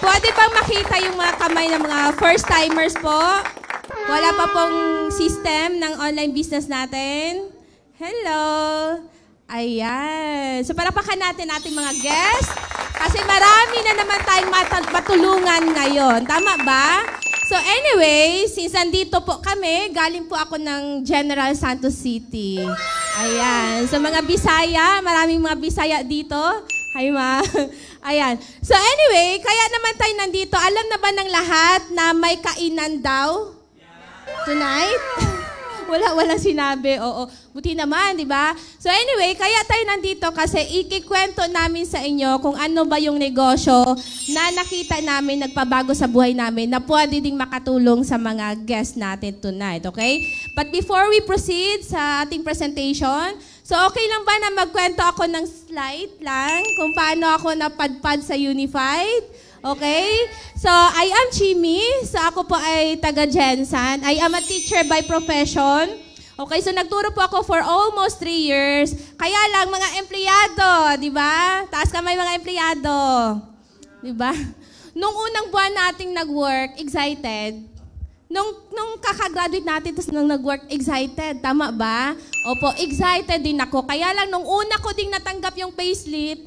Pwede bang makita yung mga kamay ng mga first-timers po? Wala pa pong system ng online business natin. Hello! Ayan. So, palakpakan natin ating mga guests. Kasi marami na naman tayong matulungan ngayon. Tama ba? So anyway, since andito po kami, galing po ako ng General Santos City. Ayan. So mga Bisaya, maraming mga Bisaya dito. Hi, ma. Ayan. So anyway, kaya naman tayo nandito. Alam na ba ng lahat na may kainan daw? Tonight? Walang sinabi. Oo. Buti naman, di ba? So anyway, kaya tayo nandito kasi ikikwento namin sa inyo kung ano ba yung negosyo na nakita namin, nagpabago sa buhay namin na pwede ding makatulong sa mga guests natin tonight, okay? But before we proceed sa ating presentation, so okay lang ba na magkwento ako ng slide lang kung paano ako napadpad sa Unified? Okay? So, I am Chimi. So, ako po ay taga-Gensan. I am a teacher by profession. Okay, so nagturo po ako for almost 3 years. Kaya lang, mga empleyado, di ba? Taas kamay mga empleyado. Di ba? Nung unang buwan nating nag-work, excited. Nung kakagraduate natin, tapos nung nag-work, excited. Tama ba? Opo, excited din ako. Kaya lang, nung una ko ding natanggap yung payslip,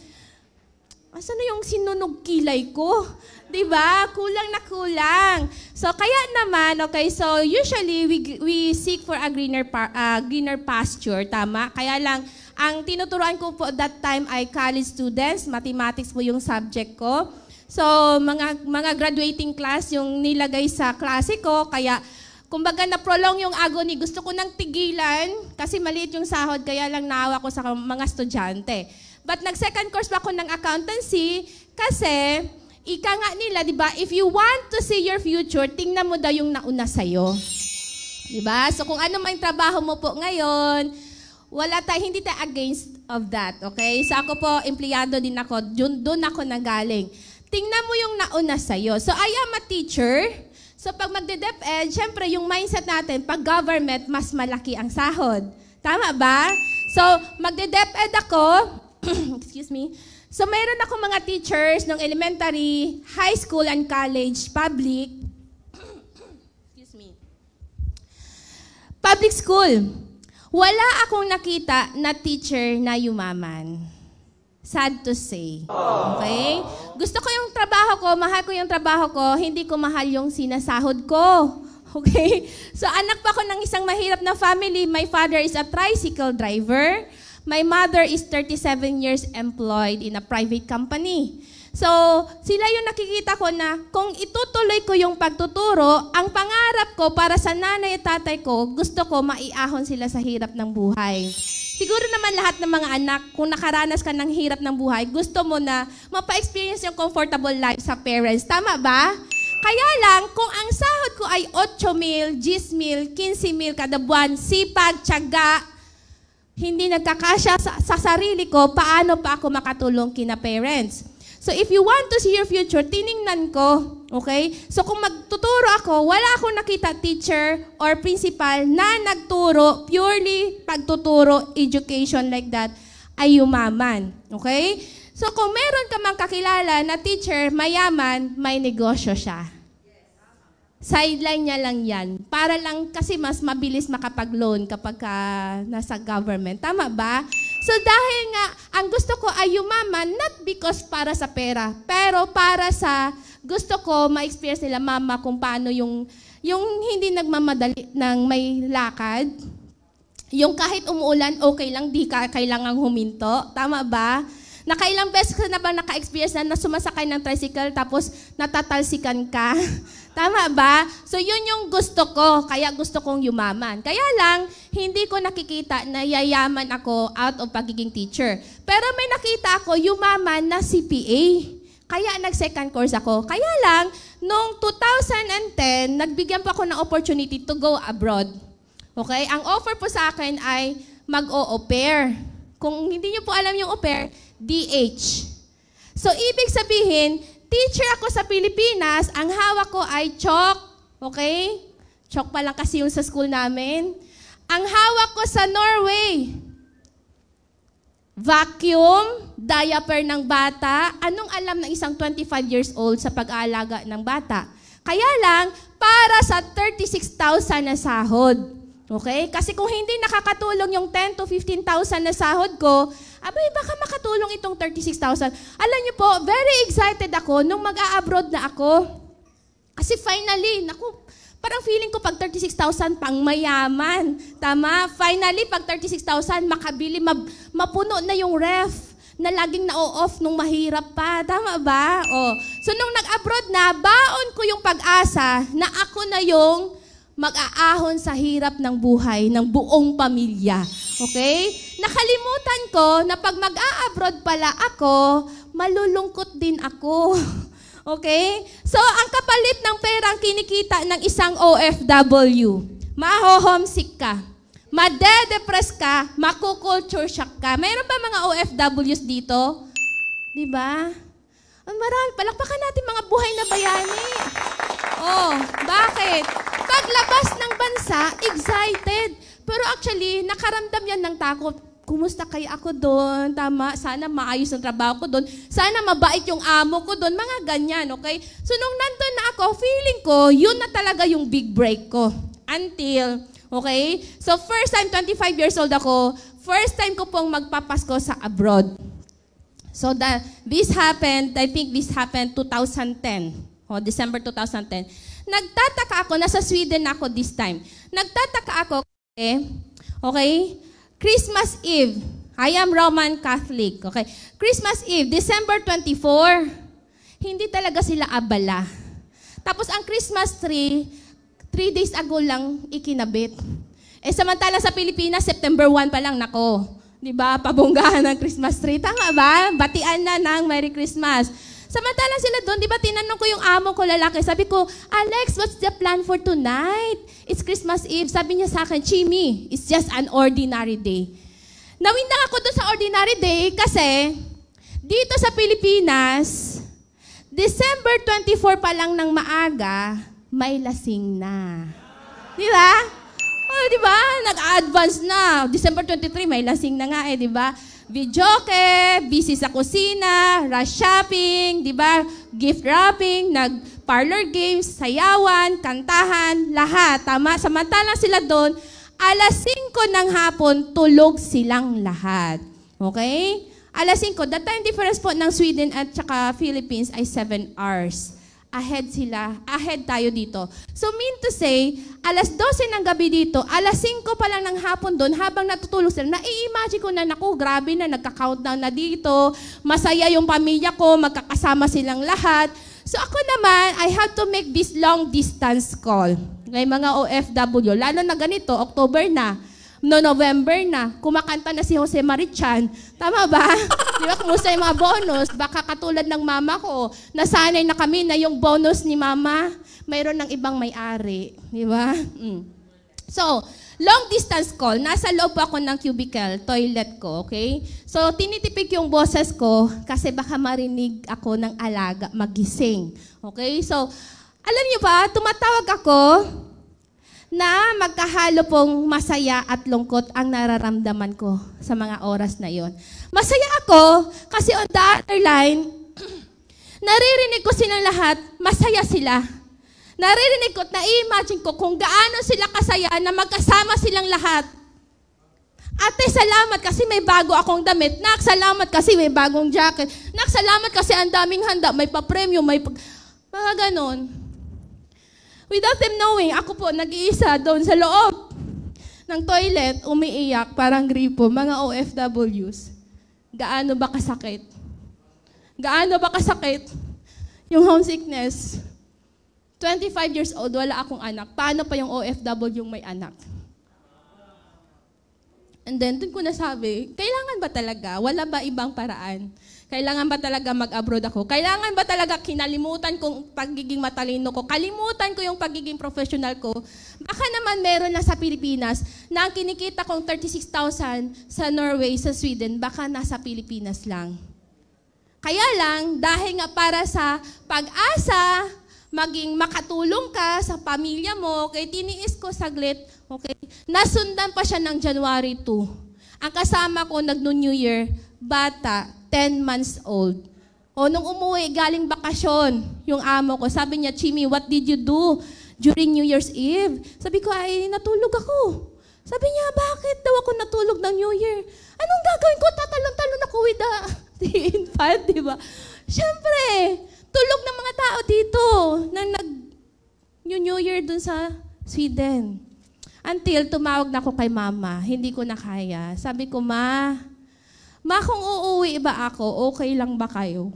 asan na yung sinunog kilay ko? Diba? Kulang na kulang. So, kaya naman, okay, so usually we seek for a greener pasture, tama? Kaya lang, ang tinuturuan ko po that time ay college students, mathematics po yung subject ko. So, mga graduating class yung nilagay sa klase ko, kaya kumbaga na-prolong yung agony. Gusto ko nang tigilan kasi maliit yung sahod, kaya lang naawa ko sa mga estudyante. But nag-second course pa ako ng accountancy kasi ika nga nila, di ba, if you want to see your future, tingnan mo daw yung nauna sa'yo. Di ba? So kung ano man yung trabaho mo po ngayon, hindi tayo against of that, okay? So ako po, empleyado din ako, doon ako nanggaling. Tingnan mo yung nauna sa'yo. So I am a teacher. So pag magde-DepEd, syempre yung mindset natin, pag government, mas malaki ang sahod. Tama ba? So magde-DepEd ako, excuse me. So, mayroon ako mga teachers ng elementary, high school, and college, public. Excuse me. Public school. Wala akong nakita na teacher na yumaman. Sad to say. Okay? Gusto ko yung trabaho ko, mahal ko yung trabaho ko, hindi ko mahal yung sinasahod ko. Okay? So, anak pa ako ng isang mahirap na family. My father is a tricycle driver. My mother is 37 years employed in a private company. So, sila yung nakikita ko na kung itutuloy ko yung pagtuturo, ang pangarap ko para sa nanay at tatay ko, gusto ko maiahon sila sa hirap ng buhay. Siguro naman lahat ng mga anak, kung nakaranas ka ng hirap ng buhay, gusto mo na mapa-experience yung comfortable life sa parents. Tama ba? Kaya lang, kung ang sahod ko ay 8,000, 10,000, 15,000 kada buwan, sipag, tiyaga, hindi nagkakasya sa sarili ko, paano pa ako makatulong kina parents? So if you want to see your future, tiningnan ko, okay? So kung magtuturo ako, wala akong nakita teacher or principal na nagturo, purely pagtuturo, education like that, ay yumaman, okay? So kung meron ka mang kakilala na teacher, mayaman, may negosyo siya. Sideline niya lang yan. Para lang kasi mas mabilis makapag-loan kapag nasa government. Tama ba? So dahil nga, ang gusto ko ay yumaman, not because para sa pera, pero para sa gusto ko ma-experience nila mama kung paano yung hindi nagmamadali ng may lakad. Yung kahit umuulan, okay lang, di ka kailangang huminto. Tama ba? Nakailang beses ka na ba naka-experience na sumasakay ng tricycle tapos natatalsikan ka? Tama ba? So yun yung gusto ko, kaya gusto kong yumaman. Kaya lang, hindi ko nakikita na yayaman ako out of pagiging teacher. Pero may nakita ako, yumaman na CPA. Kaya nag-second course ako. Kaya lang, noong 2010, nagbigyan pa ako ng opportunity to go abroad. Okay? Ang offer po sa akin ay mag-au pair. Kung hindi niyo po alam yung au pair, DH. So, ibig sabihin, teacher ako sa Pilipinas, ang hawak ko ay chalk. Okay? Chalk pa lang kasi yung sa school namin. Ang hawak ko sa Norway, vacuum, diaper ng bata. Anong alam ng isang 25 years old sa pag-aalaga ng bata? Kaya lang, para sa 36,000 na sahod. Okay? Kasi kung hindi nakakatulong yung 10 to 15,000 na sahod ko, abay, baka makatulong itong 36,000. Alam niyo po, very excited ako nung mag-a-abroad na ako. Kasi finally, naku, parang feeling ko pag 36,000 pang mayaman. Tama? Finally, pag 36,000, makabili, mapuno na yung ref na laging na-off nung mahirap pa. Tama ba? Oh. So, nung nag-abroad na, baon ko yung pag-asa na ako na yung mag-aahon sa hirap ng buhay ng buong pamilya. Okay? Nakalimutan ko na pag mag-a-abroad pala ako, malulungkot din ako. Okay? So, ang kapalit ng perang kinikita ng isang OFW, maho-homesick ka, made-depress ka, makukulture shock ka. Mayroon ba mga OFWs dito? Diba? Marami. Palakpakan natin mga buhay na bayani. Oh, bakit? Paglabas ng bansa, excited. Pero actually, nakaramdam yan ng takot. Kumusta kaya ako doon? Tama, sana maayos ang trabaho ko doon. Sana mabait yung amo ko doon. Mga ganyan, okay? So, nung nandun na ako, feeling ko, yun na talaga yung big break ko. Until, okay? So, first time, 25 years old ako, first time ko pong magpapasko sa abroad. So, this happened, I think this happened 2010. December 2010. Nagtataka ako, nasa Sweden ako this time. Nagtataka ako, okay? Christmas Eve. I am Roman Catholic. Okay? Christmas Eve, December 24. Hindi talaga sila abala. Tapos ang Christmas tree, 3 days ago lang ikinabit. Samantala sa Pilipinas, September 1 pa lang, nako. Diba? Pabonggahan ng Christmas tree. Tama ba? Batian na ng Merry Christmas. Samantala sila doon, di ba, tinanong ko yung amo ko lalaki. Sabi ko, Alex, what's the plan for tonight? It's Christmas Eve. Sabi niya sa akin, Chimi, it's just an ordinary day. Nawindang ako doon sa ordinary day kasi dito sa Pilipinas, December 24 pa lang ng maaga, may lasing na. Di ba? Oh, di ba? Nag-advance na. December 23, may lasing na nga di ba? Videoke, busy sa kusina, rush shopping, di ba? Gift wrapping, nag-parlor games, sayawan, kantahan, lahat. Tama? Samantalang sila doon, alas 5 ng hapon, tulog silang lahat. Okay? Alas 5. The time difference po ng Sweden at saka Philippines ay 7 hours. Ahead sila. Ahead tayo dito. So, mean to say, alas 12 ng gabi dito, alas 5 pa lang ng hapon doon, habang natutulog sila, nai-imagine ko na, naku, grabe na, nagka-countdown na dito, masaya yung pamilya ko, magkakasama silang lahat. So, ako naman, I have to make this long distance call. Ngay mga OFW, lalo na ganito, October na, no November na, kumakanta na si Jose Marichan. Tama ba? Di ba, kumusta yung mga bonus? Baka katulad ng mama ko, nasanay na kami na yung bonus ni mama, mayroon ng ibang may-ari. Di ba? So, long distance call. Nasa loob ako ng cubicle, toilet ko, okay? So, tinitipik yung boses ko kasi baka marinig ako ng alaga magising. Okay? So, alam niyo ba, tumatawag ako na magkahalo pong masaya at lungkot ang nararamdaman ko sa mga oras na yon. Masaya ako kasi on the other line, naririnig ko silang lahat, masaya sila. Naririnig ko at na-imagine ko kung gaano sila kasaya na magkasama silang lahat. Ate, salamat kasi may bago akong damit. Nak, salamat kasi may bagong jacket. Nak, salamat kasi ang daming handa. May pa-premium, may mga ganon. Without them knowing, ako po nag-iisa doon sa loob ng toilet, umiiyak, parang gripo, mga OFWs. Gaano ba kasakit? Gaano ba kasakit yung homesickness? 25 years old, wala akong anak. Paano pa yung OFW yung may anak? And then, dun ko nasabi, kailangan ba talaga? Wala ba ibang paraan? Kailangan ba talaga mag-abroad ako? Kailangan ba talaga kinalimutan kong pagiging matalino ko? Kalimutan ko yung pagiging professional ko? Baka naman meron na sa Pilipinas na ang kinikita kong 36,000 sa Norway, sa Sweden, baka nasa Pilipinas lang. Kaya lang, dahil nga para sa pag-asa, maging makatulong ka sa pamilya mo, kaya tiniis ko saglit, okay? Nasundan pa siya ng January 2. Ang kasama ko nag-New Year, bata, 10 months old. O nung umuwi, galing bakasyon, yung amo ko, sabi niya, Chimi, what did you do during New Year's Eve? Sabi ko, ay, natulog ako. Sabi niya, bakit daw ako natulog ng New Year? Anong gagawin ko? Tatalon-talon ako with the infant, di ba? Siyempre, tulog ng mga tao dito na New Year dun sa Sweden. Until tumawag na ako kay mama, hindi ko na kaya. Sabi ko, Ma, kung uuwi ba ako, okay lang ba kayo?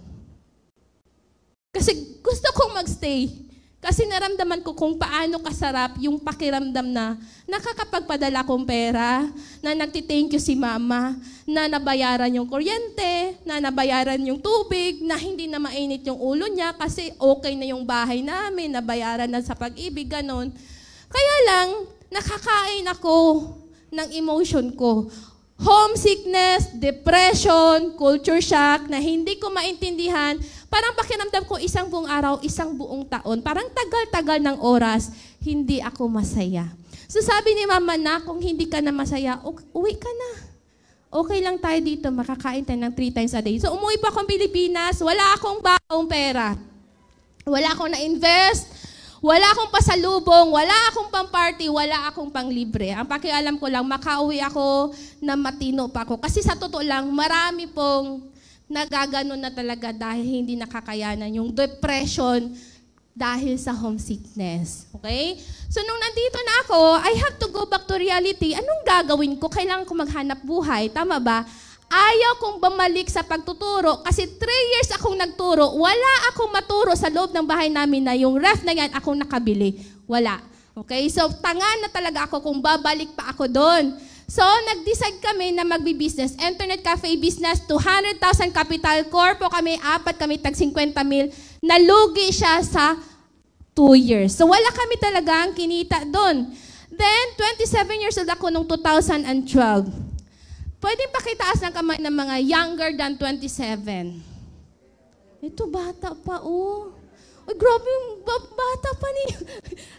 Kasi gusto kong magstay. Kasi naramdaman ko kung paano kasarap yung pakiramdam na nakakapagpadala kong pera, na nagti-thank you si mama, na nabayaran yung kuryente, na nabayaran yung tubig, na hindi na mainit yung ulo niya kasi okay na yung bahay namin, nabayaran na sa pag-ibig, ganon. Kaya lang, nakakain ako ng emotion ko. Homesickness, depression, culture shock na hindi ko maintindihan. Parang pakiramdam ko isang buong araw, isang buong taon. Parang tagal-tagal ng oras, hindi ako masaya. So sabi ni mama na, kung hindi ka na masaya, uwi ka na. Okay lang tayo dito, makakain tayo ng 3 times a day. So umuwi pa akong Pilipinas, wala akong baong pera. Wala akong na-invest. Wala akong pasalubong, wala akong pang-party, wala akong pang-libre. Ang pakialam ko lang, makauwi ako na matino pa ako. Kasi sa totoo lang, marami pong nagaganon na talaga dahil hindi nakakayanan yung depression dahil sa homesickness. Okay? So nung nandito na ako, I have to go back to reality. Anong gagawin ko? Kailangan ko maghanap buhay. Tama ba? Ayaw kong bumalik sa pagtuturo kasi 3 years akong nagturo, wala akong maturo sa loob ng bahay namin na yung ref na yan akong nakabili. Wala. Okay? So, tanga na talaga ako kung babalik pa ako doon. So, nag-decide kami na magbi-business. Internet cafe business, 200,000 capital, corpo kami, 4 kami, tag 50,000. Nalugi siya sa 2 years. So, wala kami talagang kinita doon. Then, 27 years old ako noong 2012. Pwedeng pakitaas ng kamay ng mga younger than 27. Ito, bata pa, oh. Uy, grabe yung bata pa niyo.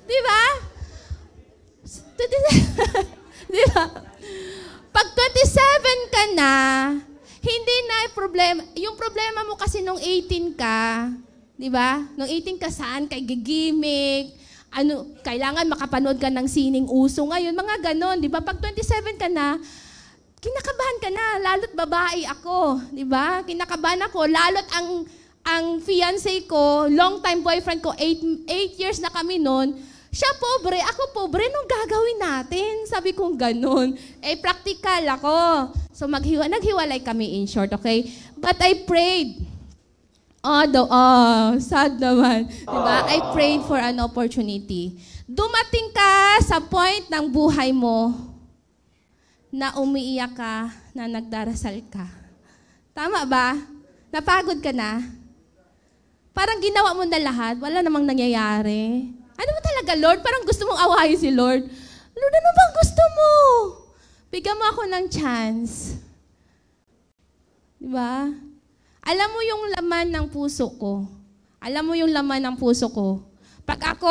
Di ba? Di ba? Pag 27 ka na, hindi na problema. Yung problema mo kasi nung 18 ka, di ba? Nung 18 ka saan? Kay gigimik, kailangan makapanood ka ng sining uso ngayon, mga ganon, di ba? Pag 27 ka na, kinakabahan ka na, lalo't babae ako, di ba? Kinakabahan ako, lalo't ang fiancé ko, long-time boyfriend ko, 8 years na kami noon, siya pobre, ako pobre, nung gagawin natin? Sabi kong ganun. Practical ako. So naghiwalay kami in short, okay? But I prayed. Sad naman. Diba? I prayed for an opportunity. Dumating ka sa point ng buhay mo na umiiyak ka, na nagdarasal ka. Tama ba? Napagod ka na? Parang ginawa mo na lahat, wala namang nangyayari. Ano ba talaga, Lord? Parang gusto mong awayin si Lord. Lord, ano bang gusto mo? Bigyan mo ako ng chance. Diba? Alam mo yung laman ng puso ko. Alam mo yung laman ng puso ko. Pag ako,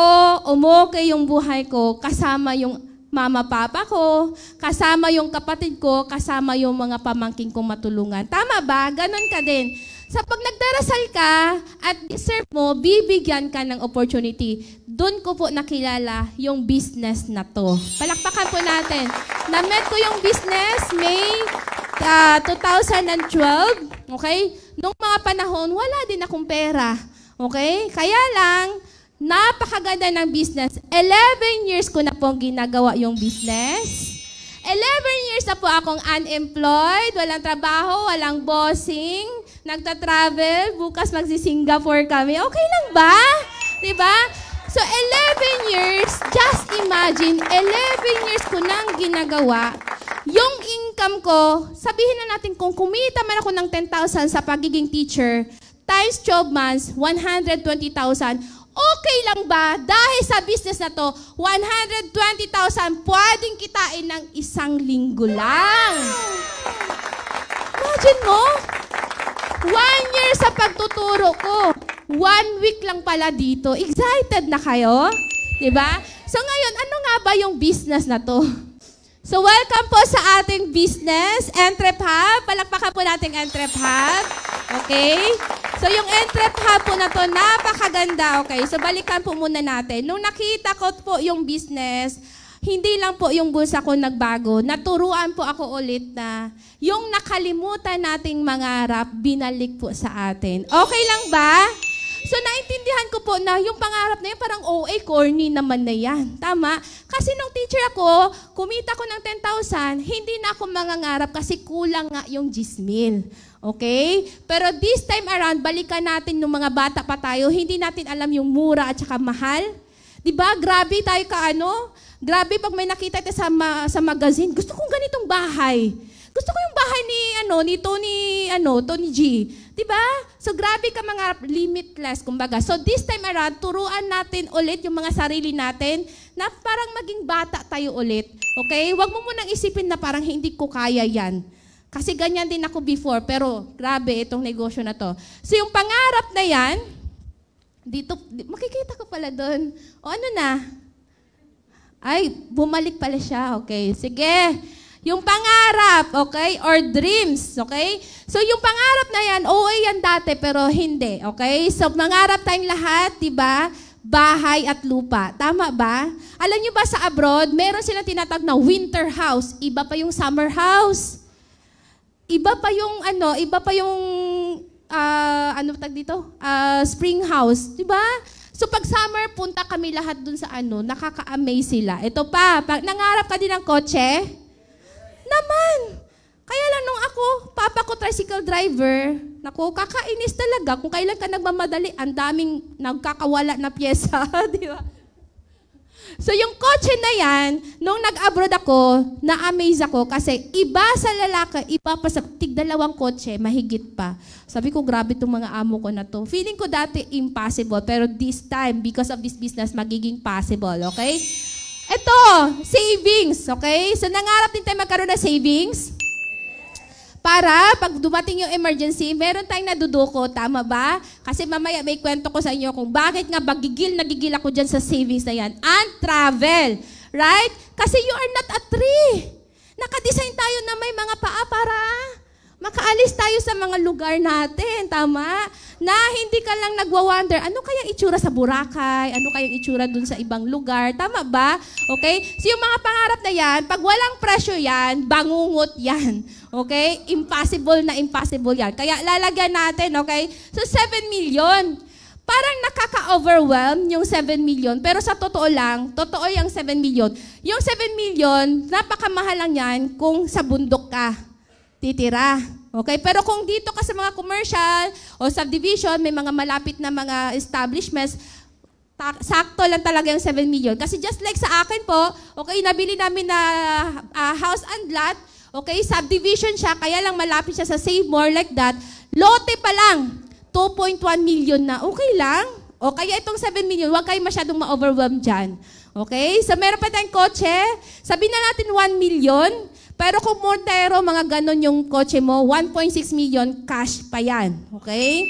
umokay yung buhay ko, kasama yung mama, papa ko, kasama yung kapatid ko, kasama yung mga pamangking kong matulungan. Tama ba? Ganon ka din. Sa pag nagdarasal ka at deserve mo, bibigyan ka ng opportunity. Doon ko po nakilala yung business na to. Palakpakan po natin. Na-met ko yung business May 2012. Okay? Nung mga panahon, wala din akong pera. Okay? Kaya lang, napakaganda ng business. 11 years ko na pong ginagawa yung business. 11 years na po akong unemployed, walang trabaho, walang bossing, nagta-travel, bukas magsi-Singapore kami. Okay lang ba? Diba? So 11 years, just imagine, 11 years ko nang ginagawa. Yung income ko, sabihin na natin kung kumita man ako ng 10,000 sa pagiging teacher, times 12 months, 120,000. Okay lang ba? Dahil sa business na to, 120,000 pwedeng kitain ng 1 linggo lang. Imagine mo, 1 year sa pagtuturo ko, 1 week lang pala dito. Excited na kayo? Diba? So ngayon, ano nga ba yung business na to? So welcome po sa ating business, Entrep Hub. Palakpakan po natin Entrep Hub. Okay? So yung Entrep Hub po na to, napakaganda. Okay? So balikan po muna natin. Nung nakita ko po yung business, hindi lang po yung bulsa ko nagbago. Naturuan po ako ulit na yung nakalimutan nating mangarap, binalik po sa atin. Okay lang ba? So, naintindihan ko po na yung pangarap na yun, parang OA, corny naman na yan. Tama? Kasi nung teacher ako, kumita ko ng 10,000, hindi na ako mangangarap kasi kulang nga yung 10,000. Okay? Pero this time around, balikan natin nung mga bata pa tayo, hindi natin alam yung mura at saka mahal. Diba? Grabe tayo Grabe pag may nakita tayo sa magazine, gusto kong ganitong bahay. Gusto ko yung bahay ni Tony G. Diba? So grabe ka mga limitless, kumbaga. So this time around, turuan natin ulit yung mga sarili natin na parang maging bata tayo ulit. Okay? Huwag mo munang isipin na parang hindi ko kaya yan. Kasi ganyan din ako before, pero grabe itong negosyo na to. So yung pangarap na yan, dito, makikita ko pala doon. O ano na? Ay, bumalik pala siya. Okay, sige. Yung pangarap, okay? Or dreams, okay? So, yung pangarap na yan, OA yan dati, pero hindi, okay? So, mangarap tayong lahat, diba? Bahay at lupa. Tama ba? Alam nyo ba sa abroad, meron silang tinatawag na winter house. Iba pa yung summer house. Iba pa yung, spring house. Diba? So, pag summer, punta kami lahat dun sa nakaka-amaze sila. Ito pa, pag nangarap ka din ng kotse, naman. Kaya lang nung ako, papa ko tricycle driver, naku, kakainis talaga. Kung kailan ka nagmamadali, ang daming nagkakawala na pyesa, di ba? So yung kotse na yan, nung nag-abroad ako, na-amaze ako kasi iba sa lalaki, iba pa sa tig-dalawang kotse, mahigit pa. Sabi ko, grabe itong mga amo ko na to. Feeling ko dati impossible, pero this time, because of this business, magiging possible, okay? Ito, savings, okay? So, nangarap din tayo magkaroon ng savings. Para, pag dumating yung emergency, meron tayong naduduko, tama ba? Kasi mamaya may kwento ko sa inyo kung bakit nga nagigil ako dyan sa savings na yan. And travel, right? Kasi you are not a tree. Nakadesign tayo na may mga paa para makaalis tayo sa mga lugar natin, tama? Na hindi ka lang nagwa-wonder, ano kaya itsura sa Boracay? Ano kaya itsura dun sa ibang lugar? Tama ba? Okay? So yung mga pangarap na yan, pag walang pressure yan, bangungot yan. Okay? Impossible na impossible yan. Kaya lalagyan natin, okay? So 7 million. Parang nakaka-overwhelm yung 7 million. Pero sa totoo lang, totoo yung 7 million. Yung 7 million, napakamahal lang yan kung sa bundok ka titira. Okay? Pero kung dito ka sa mga commercial o subdivision, may mga malapit na mga establishments, sakto lang talaga yung 7 million. Kasi just like sa akin po, okay, nabili namin na house and lot, okay, subdivision siya, kaya lang malapit siya sa Save More like that, lote pa lang, 2.1 million na, okay lang. O kaya itong 7 million, huwag kayo masyadong ma-overwhelm dyan. Okay? So meron pa tayong kotse, sabihin na natin 1 million, pero kung Montero, mga ganon yung kotse mo, 1.6 million cash pa yan. Okay?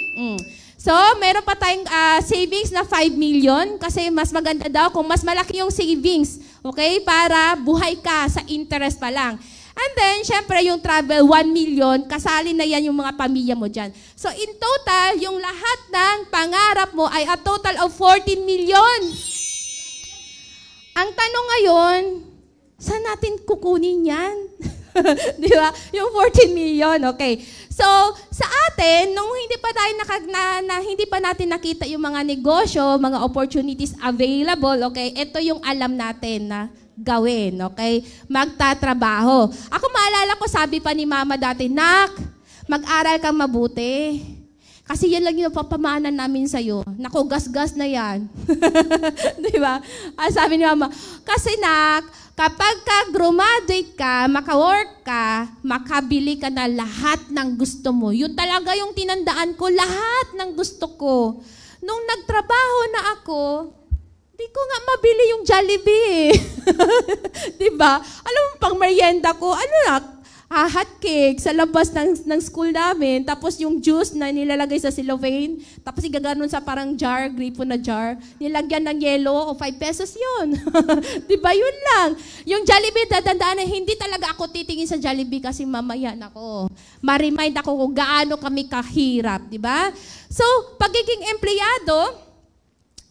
So, meron pa tayong savings na 5 million kasi mas maganda daw kung mas malaki yung savings. Okay? Para buhay ka sa interest pa lang. And then, syempre, yung travel, 1 million, kasali na yan yung mga pamilya mo dyan. So, in total, yung lahat ng pangarap mo ay a total of 14 million. Ang tanong ngayon, saan natin kukunin yan? Di ba? Yung 14 million, okay. So, sa atin, nung hindi pa tayo hindi pa natin nakita yung mga negosyo, mga opportunities available, okay, ito yung alam natin na gawin, okay? Magtatrabaho. Ako maalala ko, sabi pa ni Mama dati, Nak, mag-aral kang mabuti. Kasi yan lang yung papamanan namin sa'yo. Naku, gas-gas na yan. Di ba? Sabi ni Mama, kasi Nak, kapag ka-graduate ka, maka-work ka, makabili ka na lahat ng gusto mo. Yun talaga yung tinandaan ko, lahat ng gusto ko. Nung nagtrabaho na ako, di ko nga mabili yung Jollibee. Diba? Alam mo, pang merienda ko, hotcake sa labas ng school namin, tapos yung juice na nilalagay sa cellophane, tapos igaganon sa parang jar, gripo na jar, nilagyan ng yelo, o 5 pesos yun. Diba, yun lang. Yung Jollibee, dadandaan na hindi talaga ako titingin sa Jollibee kasi mamaya ako. Ma-remind ako kung gaano kami kahirap, diba? So, pagiging empleyado,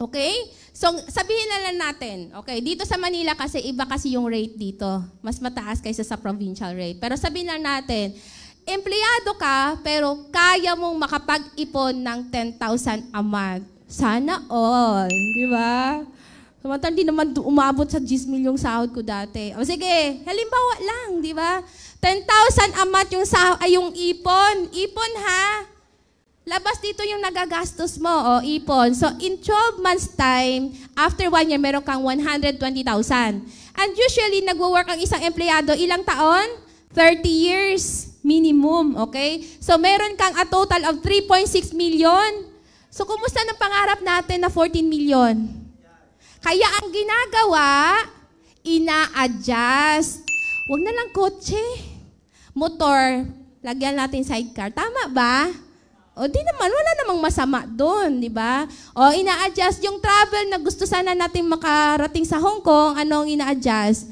okay? So, sabihin na lang natin, okay, dito sa Manila kasi iba kasi yung rate dito. Mas mataas kaysa sa provincial rate. Pero sabihin lang natin, empleyado ka, pero kaya mong makapag-ipon ng 10,000 a month. Sana all. Di ba? Samantala, hindi naman umabot sa 10 milyong sahod ko dati. O sige, halimbawa lang, di ba? 10,000 a month yung ipon. Ipon ha? Labas dito yung nagagastos mo, o ipon. So, in 12 months time, after 1 year, meron kang 120,000. And usually, nagwo-work ang isang empleyado, ilang taon? 30 years minimum, okay? So, meron kang a total of 3.6 million. So, kumusta ng pangarap natin na 14 million? Kaya ang ginagawa, ina-adjust. Huwag na lang kotse. Motor, lagyan natin sidecar. Tama ba? O di naman, wala namang masama doon, di ba? O ina-adjust yung travel na gusto sana natin makarating sa Hong Kong, anong ina-adjust?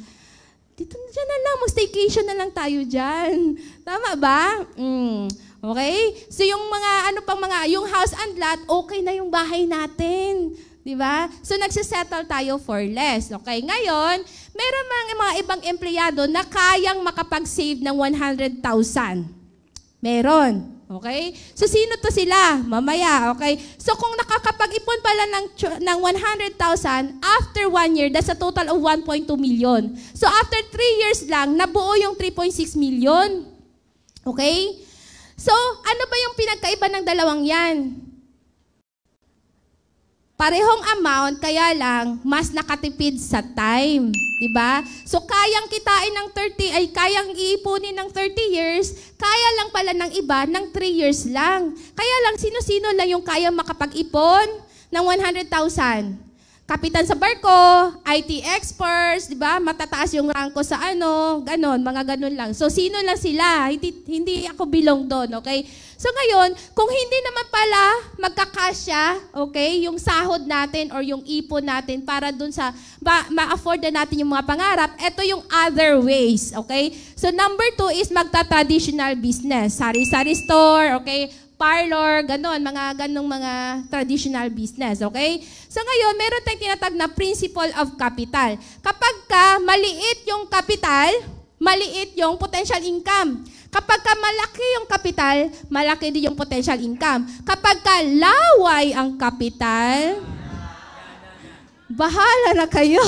Dito na dyan na lang, mag-staycation na lang tayo dyan. Tama ba? Okay? So yung yung house and lot, okay na yung bahay natin. Di ba? So nagsisettle tayo for less. Okay? Ngayon, meron mga ibang empleyado na kayang makapag-save ng 100,000. Meron. Okay? So, sino to sila? Mamaya, okay? So, kung nakakapag-ipon pala ng 100,000, after 1 year, that's a total of 1.2 million. So, after 3 years lang, nabuo yung 3.6 million. Okay? So, ano ba yung pinagkaiba ng dalawang yan? Parehong amount, kaya lang, mas nakatipid sa time. Diba? So, kayang kitain ng kayang iipunin ng 30 years, kaya lang pala ng iba ng 3 years lang. Kaya lang, sino-sino lang yung kayang makapag-ipon ng 100,000? Kapitan sa barko, IT experts, di ba? Matataas yung ranko sa ganon, mga ganon lang. So, sino lang sila? Hindi ako bilong doon, okay? So, ngayon, kung hindi naman pala magkakasya, okay, yung sahod natin or yung ipon natin para doon sa ma-afford na natin yung mga pangarap, ito yung other ways, okay? So, number 2 is magta-traditional business. Sari-sari store, okay? Parlor, ganon, mga traditional business, okay? So ngayon, meron tayong tinatag na principle of capital. Kapag maliit yung capital, maliit yung potential income. Kapag malaki yung capital, malaki din yung potential income. Kapag laway ang capital, bahala na kayo.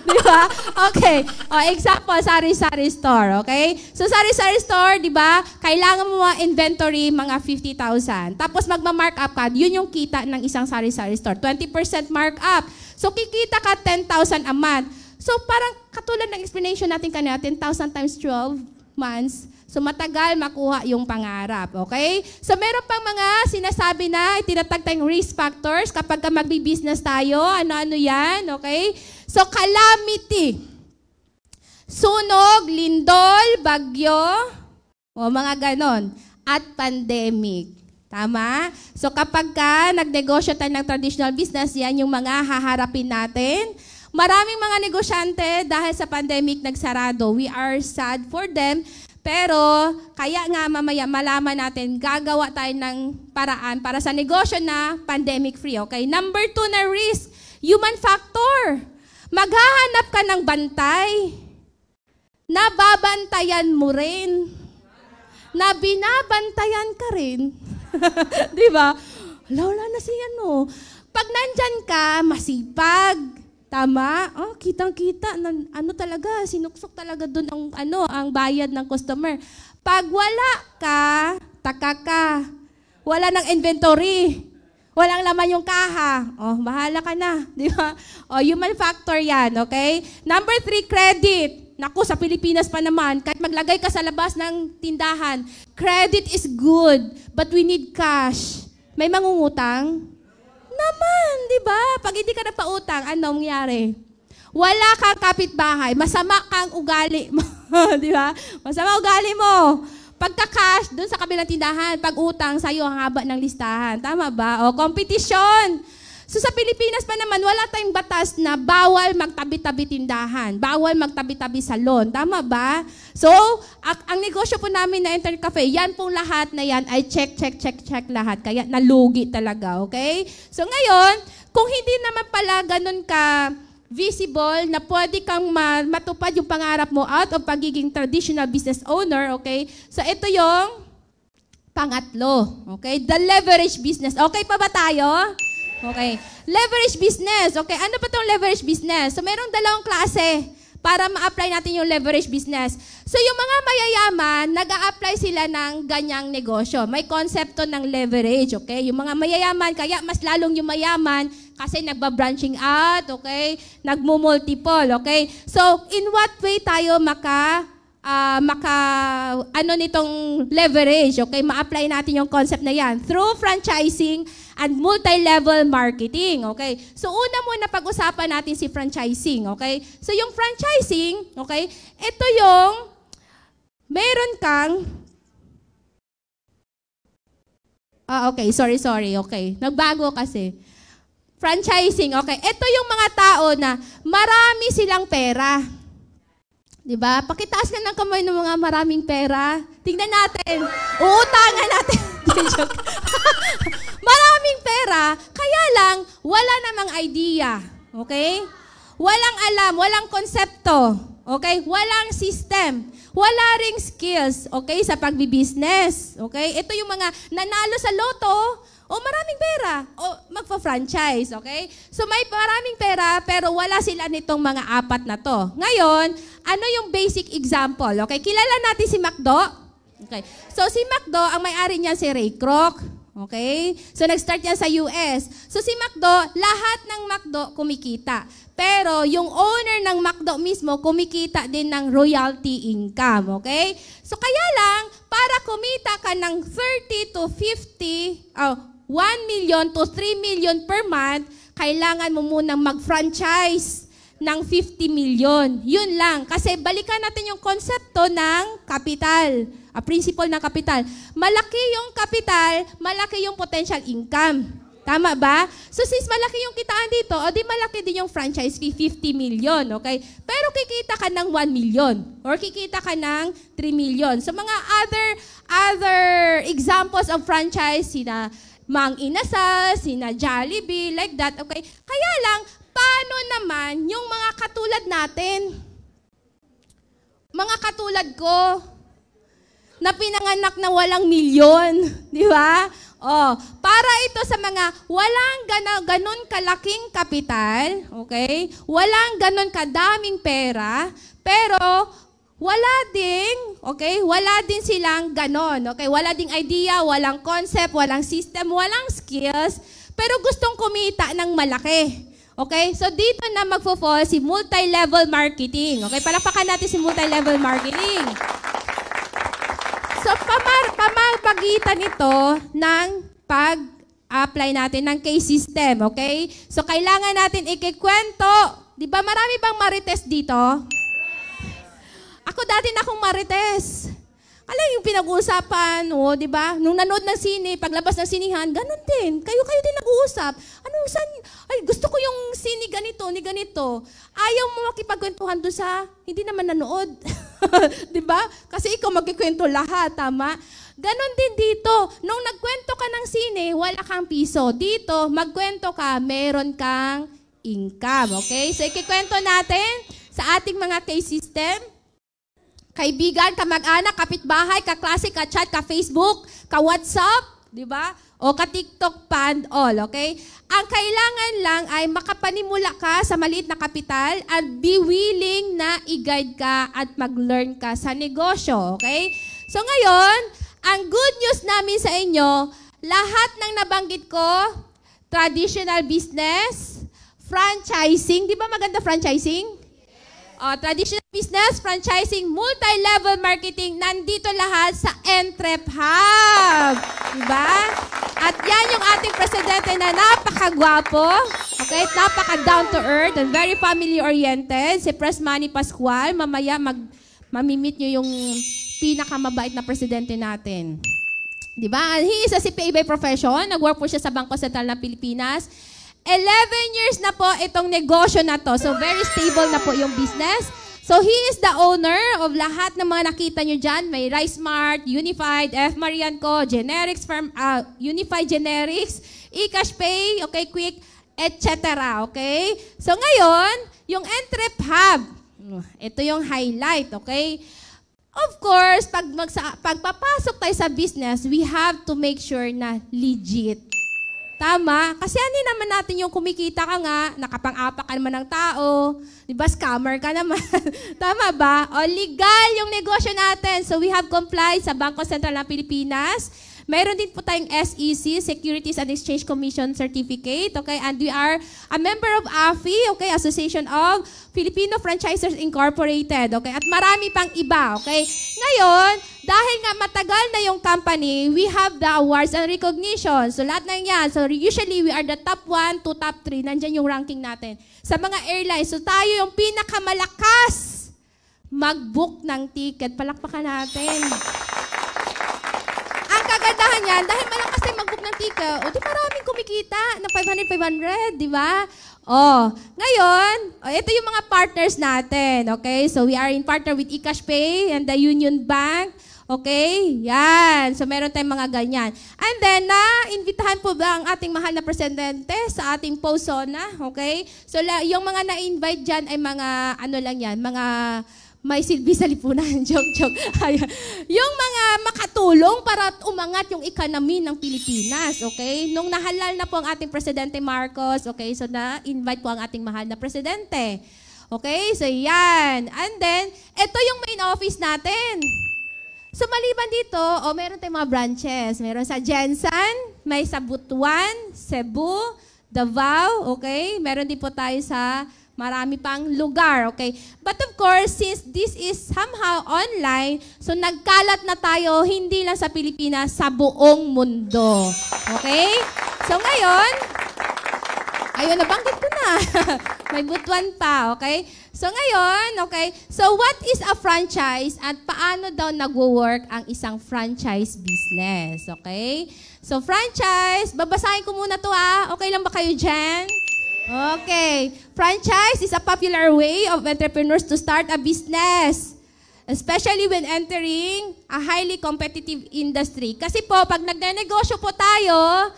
Di ba? Okay. Example, sari-sari store. Okay? So, sari-sari store, di ba? Kailangan mo mga inventory, mga 50,000. Tapos, magma-markup ka. Yun yung kita ng isang sari-sari store. 20% markup. So, kikita ka 10,000 a month. So, parang katulad ng explanation natin kanina, 10,000 times 12 months. So, matagal makuha yung pangarap. Okay? So, meron pang mga sinasabi na itinatag tayong risk factors kapag magbi-business tayo. Ano-ano yan? Okay? So, calamity. Sunog, lindol, bagyo, o mga ganon. At pandemic. Tama? So, kapag nagnegosyo tayo ng traditional business, yan yung mga haharapin natin. Maraming mga negosyante dahil sa pandemic nagsarado. We are sad for them. Pero, kaya nga mamaya malaman natin, gagawa tayo ng paraan para sa negosyo na pandemic-free. Okay? Number 2 na risk, human factor. Maghahanap ka ng bantay. Nababantayan mo rin. Na binabantayan ka rin. Di ba? Wala na siya, no? Pag nandyan ka, masipag. Tama? Oh, kitang-kita. Talaga, sinuksok talaga doon ang bayad ng customer. Pag wala ka, taka ka. Wala ng inventory. Walang laman yung kaha. Oh, bahala ka na. Di ba? Oh, human factor yan, okay? Number 3, credit. Naku, sa Pilipinas pa naman, kahit maglagay ka sa labas ng tindahan, credit is good, but we need cash. May mangungutang? Naman, di ba? Pag hindi ka napautang, anong nangyari? Wala kang kapitbahay, masama kang ugali mo. Di ba? Masama ugali mo. Pagka-cash, doon sa kabilang tindahan. Pag-utang, sa'yo ang haba ng listahan. Tama ba? O, competition. So sa Pilipinas pa naman, wala tayong batas na bawal magtabi-tabi tindahan, bawal magtabi-tabi salon. Tama ba? So, ang negosyo po namin na internet cafe, yan pong lahat na yan ay check lahat. Kaya nalugi talaga, okay? So ngayon, kung hindi naman pala ganun ka visible na pwede kang matupad yung pangarap mo out of pagiging traditional business owner, okay? So ito yung pangatlo, okay? The leverage business. Okay pa ba tayo? Okay. Leverage business. Okay, ano ba itong leverage business? So, mayroong dalawang klase para ma-apply natin yung leverage business. So, yung mga mayayaman, nag-a-apply sila ng ganyang negosyo. May konsepto ng leverage, okay? Yung mga mayayaman, kaya mas lalong yung mayaman kasi nagba-branching out, okay? Nagmo-multiple, okay? So, in what way tayo nitong leverage, okay? Ma-apply natin yung concept na yan through franchising and multi-level marketing, okay? So, una muna pag-usapan natin si franchising, okay? So, yung franchising, okay, ito yung meron kang okay, sorry, okay. Nagbago kasi. Franchising, okay. Ito yung mga tao na marami silang pera. Diba? Pakitaas ka ng kamay ng mga maraming pera. Tingnan natin. Uutangan natin. Maraming pera, kaya lang, wala namang idea. Okay? Walang alam, walang konsepto. Okay? Walang system. Wala ring skills. Okay? Sa pagbibusiness. Okay? Ito yung mga nanalo sa loto, maraming pera. Magpa-franchise. Okay? So, may maraming pera, pero wala sila nitong mga apat na to. Ngayon, ano yung basic example? Okay? Kilala natin si McDo. Okay. So, si McDo, ang may-ari niya si Ray Kroc. Okay? So, nag-start yan sa US. So, si McDo, lahat ng McDo kumikita. Pero, yung owner ng McDo mismo, kumikita din ng royalty income. Okay? So, kaya lang, para kumita ka ng 30 to 1 million to 3 million per month, kailangan mo munang mag-franchise ng 50 million. Yun lang. Kasi balikan natin yung konsepto ng capital. Principle ng capital. Malaki yung capital, malaki yung potential income. Tama ba? So since malaki yung kitaan dito, di malaki din yung franchise fee, 50 million. Okay? Pero kikita ka ng 1 million or kikita ka ng 3 million. So mga other examples of franchise, sina Mang Inasal, sina Jollibee, like that. Okay? Kaya lang, paano naman yung mga katulad natin? Mga katulad ko, na pinanganak na walang milyon. Di ba? Para ito sa mga walang ganon kalaking kapital, okay? Walang ganon kadaming pera, pero wala din, okay? Wala din silang ganon, okay? Wala ding idea, walang concept, walang system, walang skills, pero gustong kumita ng malaki. Okay? So, dito na magfo-fall si multi-level marketing. Okay? Palakpakan natin si multi-level marketing. So, pamagitan ito ng pag-apply natin ng case system, okay? So, kailangan natin ikikwento. Di ba marami bang marites dito? Ako dati na akong marites. Yung pinag-uusapan, di ba? Nung nanood ng sine, paglabas ng sinihan, ganun din. Kayo din nag-uusap. Gusto ko yung sine ganito, ni ganito. Ayaw mo makipagkwentuhan doon sa hindi naman nanood. Di ba? Kasi ikaw magkikwento lahat, tama? Ganon din dito. Nung nagkwento ka ng sine, wala kang piso. Dito, magkwento ka, meron kang income. Okay? So, ikikwento natin sa ating mga case system. Kaibigan, kamag-anak, kapitbahay, kaklase, ka-chat, ka-Facebook, ka-WhatsApp, di ba? O ka-TikTok pa and all, okay? Ang kailangan lang ay makapanimula ka sa maliit na kapital at be willing na i-guide ka at mag-learn ka sa negosyo, okay? So ngayon, ang good news namin sa inyo, lahat ng nabanggit ko, traditional business, franchising, di ba maganda franchising? Traditional business, franchising, multi-level marketing, nandito lahat sa Entrep Hub. Diba? At yan yung ating presidente na napakagwapo, okay? Napaka down to earth and very family-oriented, si Pres Manny Pascual. Mamaya mamimit nyo yung pinakamabait na presidente natin. Diba? He is a CPA by profession. Nag-work po siya sa Bangko Sentral ng Pilipinas. 11 years na po itong negosyo na to. So, very stable na po yung business. So, he is the owner of lahat ng mga nakita nyo dyan. May Rice Mart, Unified, F. Marianco, Generics Firm, Unified Generics, eCash Pay, okay, Quick, etc. Okay? So, ngayon, yung Entrep Hub. Ito yung highlight, okay? Of course, pagpapasok tayo sa business, we have to make sure na legit. Tama? Kasi hindi naman natin yung kumikita ka nga, nakapang-apak ka naman ng tao, di ba, scammer ka naman. Tama ba? O, legal yung negosyo natin. So, we have complied sa Bangko Sentral ng Pilipinas. Meron din po tayong SEC, Securities and Exchange Commission Certificate, okay? And we are a member of AFI, okay? Association of Filipino Franchisers Incorporated, okay? At marami pang iba, okay? Ngayon, dahil nga matagal na yung company, we have the awards and recognition. So, lahat ng yan. So, usually, we are the top 1 to top 3. Nandyan yung ranking natin. Sa mga airlines, so tayo yung pinakamalakas mag-book ng ticket. Palakpakan natin. Kagandahan yan, dahil malakas tayo mag-book ng ticket, o di maraming kumikita ng 500, di ba? Ngayon, ito yung mga partners natin, okay? So, we are in partner with eCash Pay and the Union Bank, okay? Yan. So, meron tayong mga ganyan. And then, na-invitahan po ba ang ating mahal na presidente sa ating POSONA, okay? So, yung mga na-invite dyan ay mga, ano lang yan, mga may silbi sa lipunan. Joke. Yung mga makatulong para umangat yung economy ng Pilipinas, okay? Nung nahalal na po ang ating Presidente Marcos, okay? So, na-invite po ang ating mahal na presidente. Okay? So, yan. And then, ito yung main office natin. So, maliban dito, meron tayong mga branches. Meron sa Jensen, may sa Butuan, Cebu, Davao, okay? Meron din po tayo sa marami pang lugar, okay? But of course, since this is somehow online, so nagkalat na tayo hindi lang sa Pilipinas, sa buong mundo. Okay? So ngayon, ayun, nabanggit ko na. May Butuan pa, okay? So ngayon, okay, so what is a franchise at paano daw nagwo-work ang isang franchise business, okay? So franchise, babasahin ko muna to okay lang ba kayo dyan? Okay. Franchise is a popular way of entrepreneurs to start a business, especially when entering a highly competitive industry. Kasi po, pag nagnenegosyo po tayo,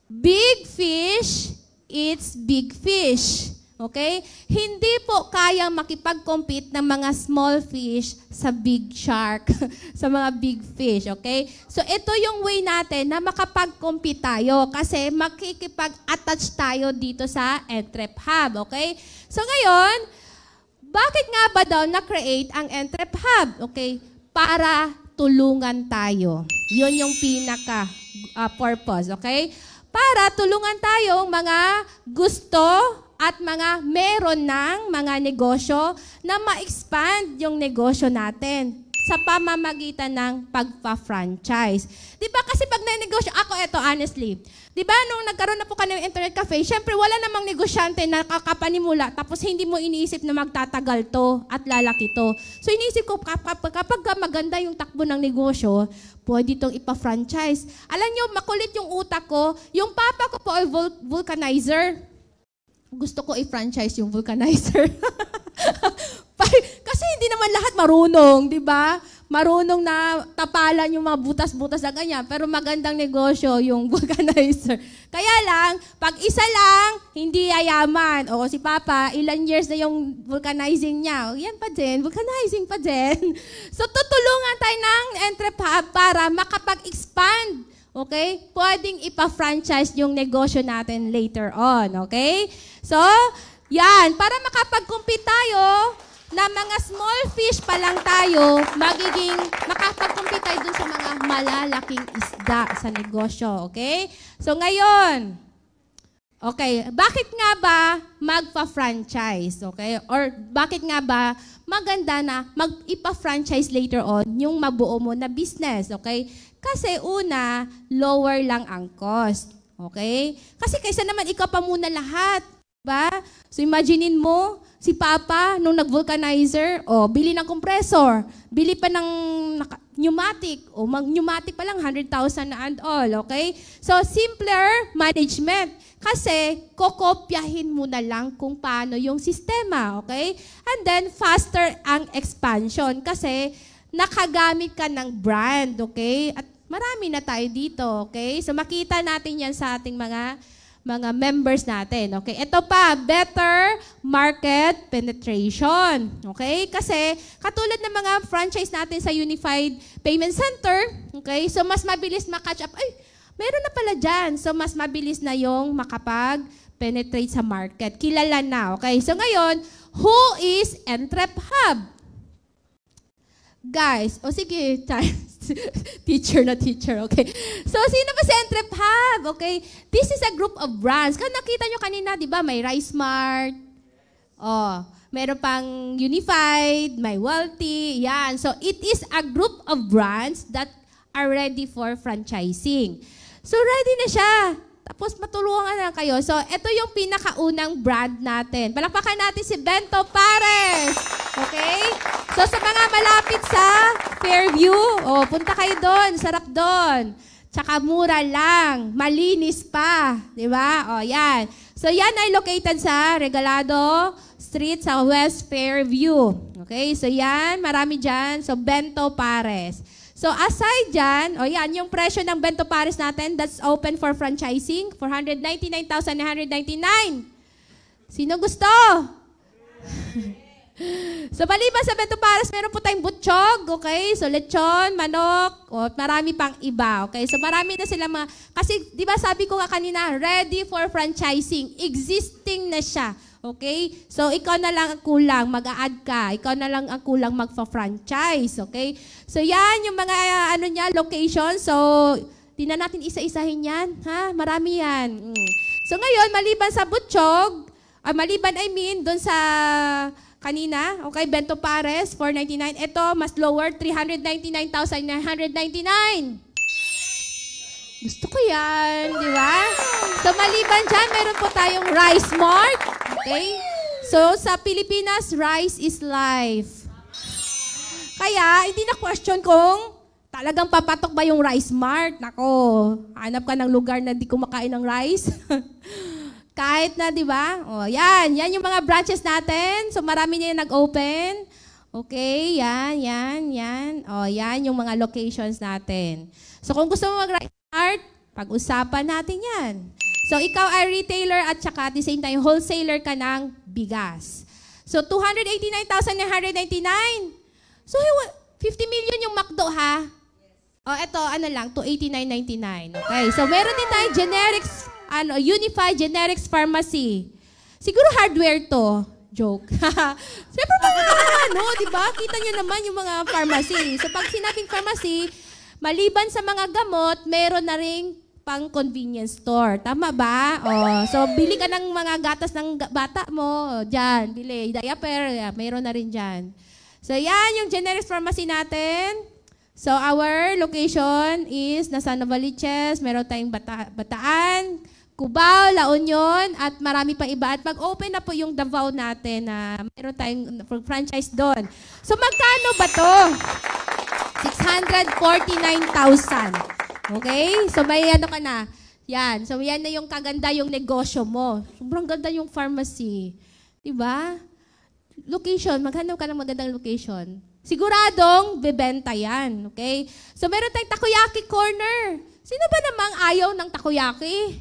big fish eats big fish. Okay? Hindi po kayang makipag-compete ng mga small fish sa big shark, sa mga big fish. Okay? So, ito yung way natin na makapag-compete tayo kasi makikipag-attach tayo dito sa Entrep Hub. Okay? So, ngayon, bakit nga ba daw na-create ang Entrep Hub? Okay? Para tulungan tayo. Yun yung pinaka-purpose. Okay? Para tulungan tayong mga gusto at mga meron ng mga negosyo na ma-expand yung negosyo natin sa pamamagitan ng pagpa-franchise. Di ba kasi pag na-negosyo, honestly, di ba nung nagkaroon na po kami ng internet cafe, syempre wala namang negosyante na kakapanimula tapos hindi mo iniisip na magtatagal to at lalaki to. So iniisip ko, kapag maganda yung takbo ng negosyo, pwede itong ipa-franchise. Alam nyo, makulit yung utak ko. Yung papa ko po ay vulcanizer. Gusto ko i-franchise yung vulcanizer. Kasi hindi naman lahat marunong, di ba? Marunong na tapalan yung mga butas-butas na ganyan, pero magandang negosyo yung vulcanizer. Kaya lang, pag isa lang, hindi yayaman. O si Papa, ilan years na yung vulcanizing niya. O, yan pa din, vulcanizing pa din. So, tutulungan tayo ng Entrep Hub para makapag-expand. Okay? Pwedeng ipa-franchise yung negosyo natin later on. Okay? So, yan. Para makapag-compete tayo, na mga small fish pa lang tayo, makapag-compete tayo dun sa mga malalaking isda sa negosyo. Okay? So, ngayon, okay, bakit nga ba magpa-franchise? Okay? Or bakit nga ba maganda na ipa-franchise later on yung mabuo mo na business? Okay? Kasi una, lower lang ang cost. Okay? Kasi kaysa naman ikaw pa muna lahat. Diba? So imaginein mo, si Papa, nung nag-vulcanizer, bili ng compressor, bili pa ng pneumatic, mag-pneumatic pa lang, 100,000 na and all, okay? So, simpler management. Kasi, kokopyahin mo na lang kung paano yung sistema, okay? And then, faster ang expansion. Kasi, nakagamit ka ng brand, okay? At marami na tayo dito, okay? So, makita natin yan sa ating mga members natin. Okay? Ito pa, better market penetration. Okay? Kasi katulad ng mga franchise natin sa Unified Payment Center, okay? So mas mabilis ma-catch up. Ay, meron na pala dyan. So mas mabilis na yung makapag-penetrate sa market. Kilala na. Okay? So ngayon, who is Entrep Hub? Guys, sige, teacher na teacher, okay? So, sino ba si Entrep Hub? Okay? This is a group of brands. Kung nakita nyo kanina, di ba, may Rice Mart, meron pang Unified, may Wealthy, yan. So, it is a group of brands that are ready for franchising. So, ready na siya. Tapos, matulungan na kayo. So, ito yung pinakaunang brand natin. Palakpakan natin si Bento Pares. Okay? So, sa mga malapit sa Fairview, punta kayo doon. Sarap doon. Tsaka mura lang. Malinis pa. Di ba? Yan. So, yan ay located sa Regalado Street sa West Fairview. Okay? So, yan. Marami dyan. So, Bento Pares. So, aside dyan, yan, yung presyo ng Bento Pares natin, that's open for franchising, 499,999. Sino gusto? So, maliban sa Bento Pares, meron po tayong butchog, okay? So, lechon, manok, marami pang iba, okay? So, marami na sila mga, kasi, di ba sabi ko nga kanina, ready for franchising, existing na siya. Okay? So, ikaw na lang ang kulang, mag-a-add ka. Ikaw na lang ang kulang magpa-franchise. Okay? So, yan yung mga, location. So, di na natin isa-isahin yan. Ha? Marami yan. So, ngayon, maliban sa butchog, doon sa kanina, okay, Bento Pares, 499. Ito, mas lower, 399,999. Gusto ko yan, di ba? So, maliban dyan, meron po tayong Rice Mart. Okay? So, sa Pilipinas, rice is life. Kaya, hindi na question kung talagang papatok ba yung Rice Mart. Nako, hanap ka ng lugar na di kumakain ng rice. Kahit na, di ba? Yan yung mga branches natin. So, marami na yung nag-open. Okay, yan. Yan yung mga locations natin. So, kung gusto mo mag-rice Mart, pag-usapan natin yan. So, ikaw ay retailer at saka at the same time, wholesaler ka ng bigas. So, 289,999. So, 50 million yung McDo, ha? Ito, lang, 289.99. Okay, so meron din tayong generics, Unified Generics Pharmacy. Siguro hardware to. Joke. Siyempre di ba? Kita nyo naman yung mga pharmacy. So, pag sinabing pharmacy, maliban sa mga gamot, meron na ring pang convenience store. Tama ba? So, bili ka ng mga gatas ng bata mo. Diyan, bili. Diaper, meron na rin dyan. So, yan yung generics pharmacy natin. So, our location is nasa Novaliches. Meron tayong Bataan, Cubao, La Union, at marami pang iba. At mag-open na po yung Davao natin na meron tayong franchise doon. So, magkano ba to? 649,000. Okay? So, may ka na. Yan. So, yan na yung kaganda yung negosyo mo. Sobrang ganda yung pharmacy. Diba? Location. Maghanap ka ng magandang location. Siguradong bebenta yan. Okay? So, meron tayong takoyaki corner. Sino ba namang ayaw ng takoyaki?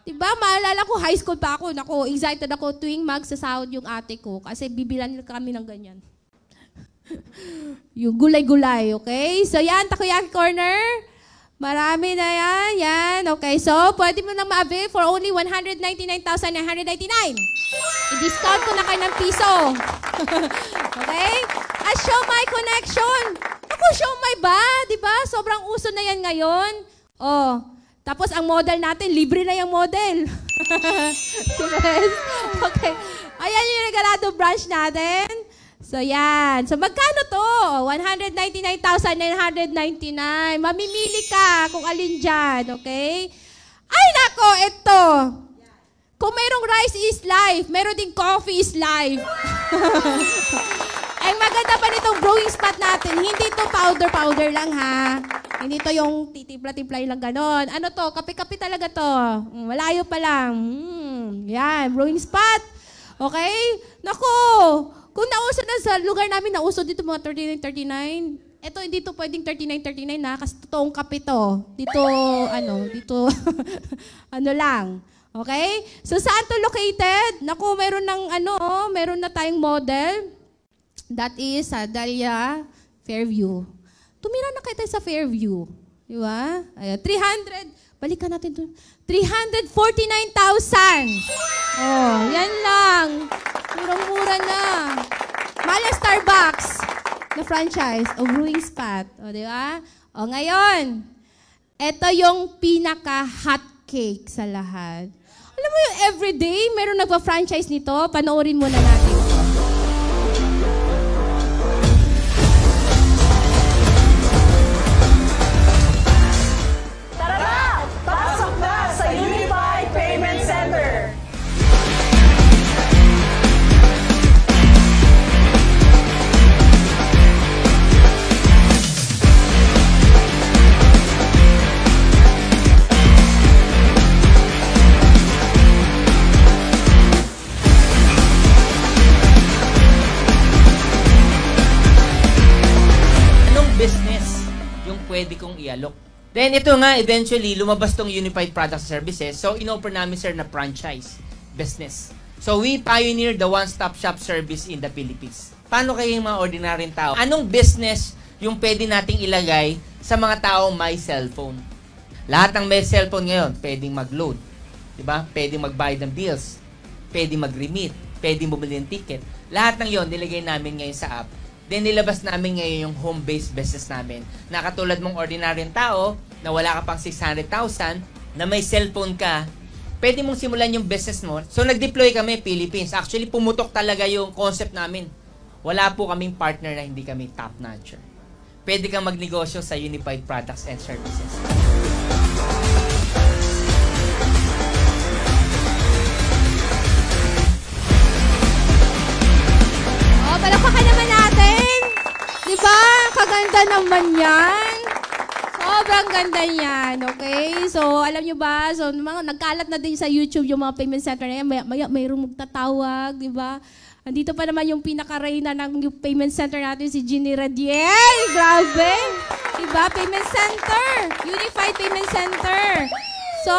Diba? Maalala ko, high school pa ako. Naku, excited ako tuwing magsasahod yung ate ko. Kasi bibilan kami ng ganyan. Yung gulay-gulay, okay? So, yan, takoyaki corner. Marami na yan. Yan, okay. So, pwede mo nang ma-avail for only 199,999. I-discount ko na kayo ng piso. Okay? At Siomai Connection. Ako, Siomai ba? Diba? Sobrang uso na yan ngayon. Tapos, ang model natin, libre na yung model. Okay. Ayan yung Regalado branch natin. So, yan. So, magkano to? 199,999. Mamimili ka kung alin dyan, okay? Ay, nako, ito. Kung mayroong rice is life, meron ding coffee is life. Ang maganda pa nitong brewing spot natin, hindi to powder lang ha. Hindi to yung titimpla-timpla lang ganon. Ano to? Kape-kape talaga to. Malayo pa lang. Yan, brewing spot. Okay? Naku, kung nauso na sa lugar namin, nauso dito mga 39. Ito, hindi to pwedeng 39 na kasi totoong kape to. Dito, ano lang. Okay? So, saan to located? Naku, meron na tayong model. That is Dahlia Fairview. Tumira na kayo tayo sa Fairview. Di ba? 300, balikan natin ito. 349,000. Oh, yan lang. Murang-mura na. Mahal ang Starbucks na franchise o brewing spot. O, di ba? O, ngayon, ito yung pinaka-hot cake sa lahat. Alam mo yung everyday, meron nagpa-franchise nito. Panoorin muna natin ito. Pwede kong ialok. Then ito nga, eventually, lumabas tong Unified Products and Services. So, in-offer namin, sir, na franchise business. So, we pioneered the one-stop shop service in the Philippines. Paano kayo yung mga ordinaryong tao? Anong business yung pwede nating ilagay sa mga taong may cellphone? Lahat ng may cellphone ngayon, pwedeng mag-load. Diba? Pwedeng magbayad ng bills. Pwedeng mag-remit. Pwedeng bumili ng ticket. Lahat ng yon nilagay namin ngayon sa app. Then, nilabas namin ngayon yung home-based business namin. Na katulad mong ordinaryong tao, na wala ka pang 600,000, na may cellphone ka, pwede mong simulan yung business mo. So, nag-deploy kami, Philippines. Actually, pumutok talaga yung concept namin. Wala po kaming partner na hindi kami top-notcher. Pwede kang magnegosyo sa Unified Products and Services. Palakpakan naman natin. Diba? Kaganda naman yan. Sobrang ganda yan. Okay? So, alam nyo ba? So, nagkalat na din sa YouTube yung mga payment center na yan. Mayroong magtatawag. Diba? Andito pa naman yung pinaka-reyna ng payment center natin, si Ginny Radiel. Grabe. Diba? Payment center. Unified Payment Center. So,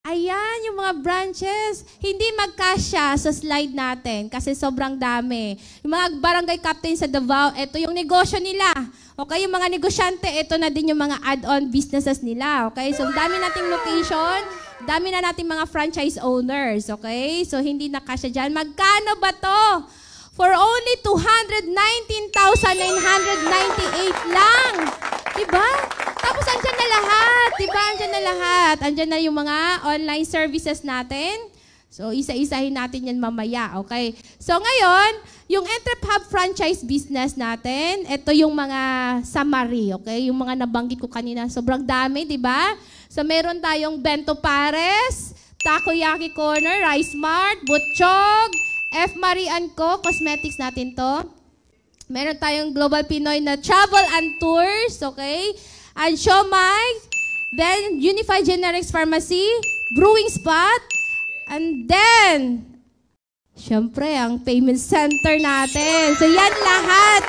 ayan, yung mga branches, hindi magkasya sa slide natin kasi sobrang dami. Yung mga barangay captain sa Davao, ito yung negosyo nila. Okay, yung mga negosyante, ito na din yung mga add-on businesses nila. Okay, so dami nating location, dami na nating mga franchise owners. Okay, so hindi nakasya dyan. Magkano ba to? For only 219,998 lang. Diba? Tapos andyan na lahat. Diba? Andyan na lahat. Andyan na yung mga online services natin. So, isa-isahin natin yan mamaya. Okay? So, ngayon, yung Entrep-Hub franchise business natin, ito yung mga summary. Okay? Yung mga nabanggit ko kanina. Sobrang dami, diba? So, meron tayong Bento Pares, Takoyaki Corner, Rice Mart, Butchog, F. Marie & Co. Cosmetics natin to. Meron tayong Global Pinoy na Travel and Tours, okay? And Siomai. Then, Unified Generics Pharmacy, Brewing Spot. And then, syempre, ang payment center natin. So, yan lahat.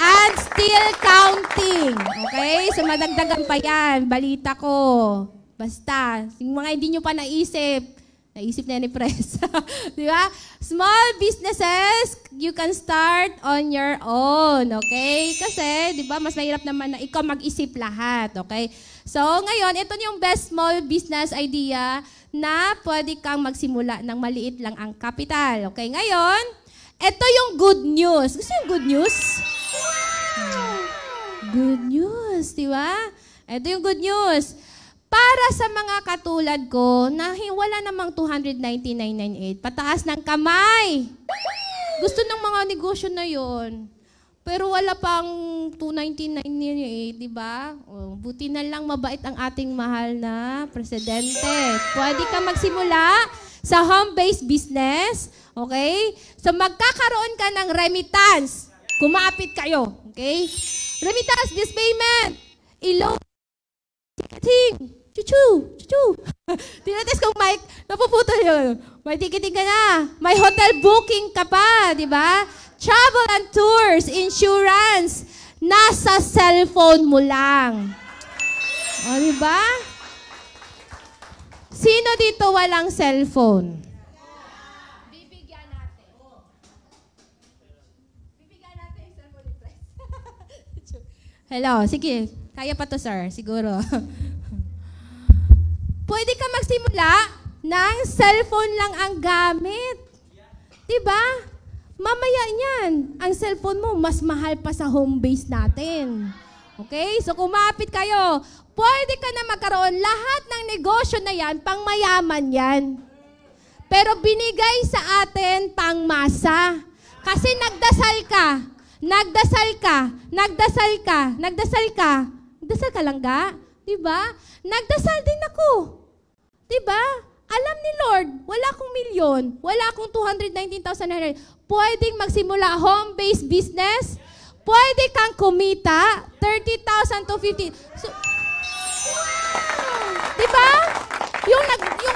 And still counting. Okay? So, madagdagan pa yan. Balita ko. Basta, yung mga hindi nyo pa naisip na ni Press. Di ba? Small businesses, you can start on your own. Okay? Kasi, di ba, mas mahirap naman na ikaw mag-isip lahat. Okay? So, ngayon, ito yung best small business idea na pwede kang magsimula ng maliit lang ang capital. Okay? Ngayon, ito yung good news. Gusto yung good news? Good news, di ba? Ito yung good news. Para sa mga katulad ko na wala namang 299.98, pataas ng kamay. Gusto ng mga negosyo na yon. Pero wala pang 299.98, di ba? Oh, buti na lang mabait ang ating mahal na presidente. Pwede ka magsimula sa home-based business. Okay? So magkakaroon ka ng remittance. Kumapit kayo. Okay? Remittance, dispayment. Ilo. Ticketing. Chuchu. Chuchu. Tinates kong mic. Napuputol yun. May ticketing ka na. May hotel booking ka pa. Diba? Travel and tours. Insurance. Nasa cellphone mo lang. O, diba? Sino dito walang cellphone? Bibigyan natin. Bibigyan natin yung cellphone ni Press. Hello, sige. Kaya pa to, sir. Siguro. Pwede ka magsimula ng cellphone lang ang gamit. Diba? Mamaya niyan, ang cellphone mo mas mahal pa sa home base natin. Okay? So kumapit kayo. Pwede ka na magkaroon. Lahat ng negosyo na yan, pang mayaman yan. Pero binigay sa atin pang masa. Kasi nagdasal ka. Nagdasal ka. Nagdasal ka. Nagdasal ka. Nagdasal ka lang ga? Diba? Nagdasal din ako. Diba? Alam ni Lord, wala akong milyon. Wala akong 219,900. Pwedeng magsimula home-based business. Pwede kang kumita 30,000 to 50. So, diba? Yung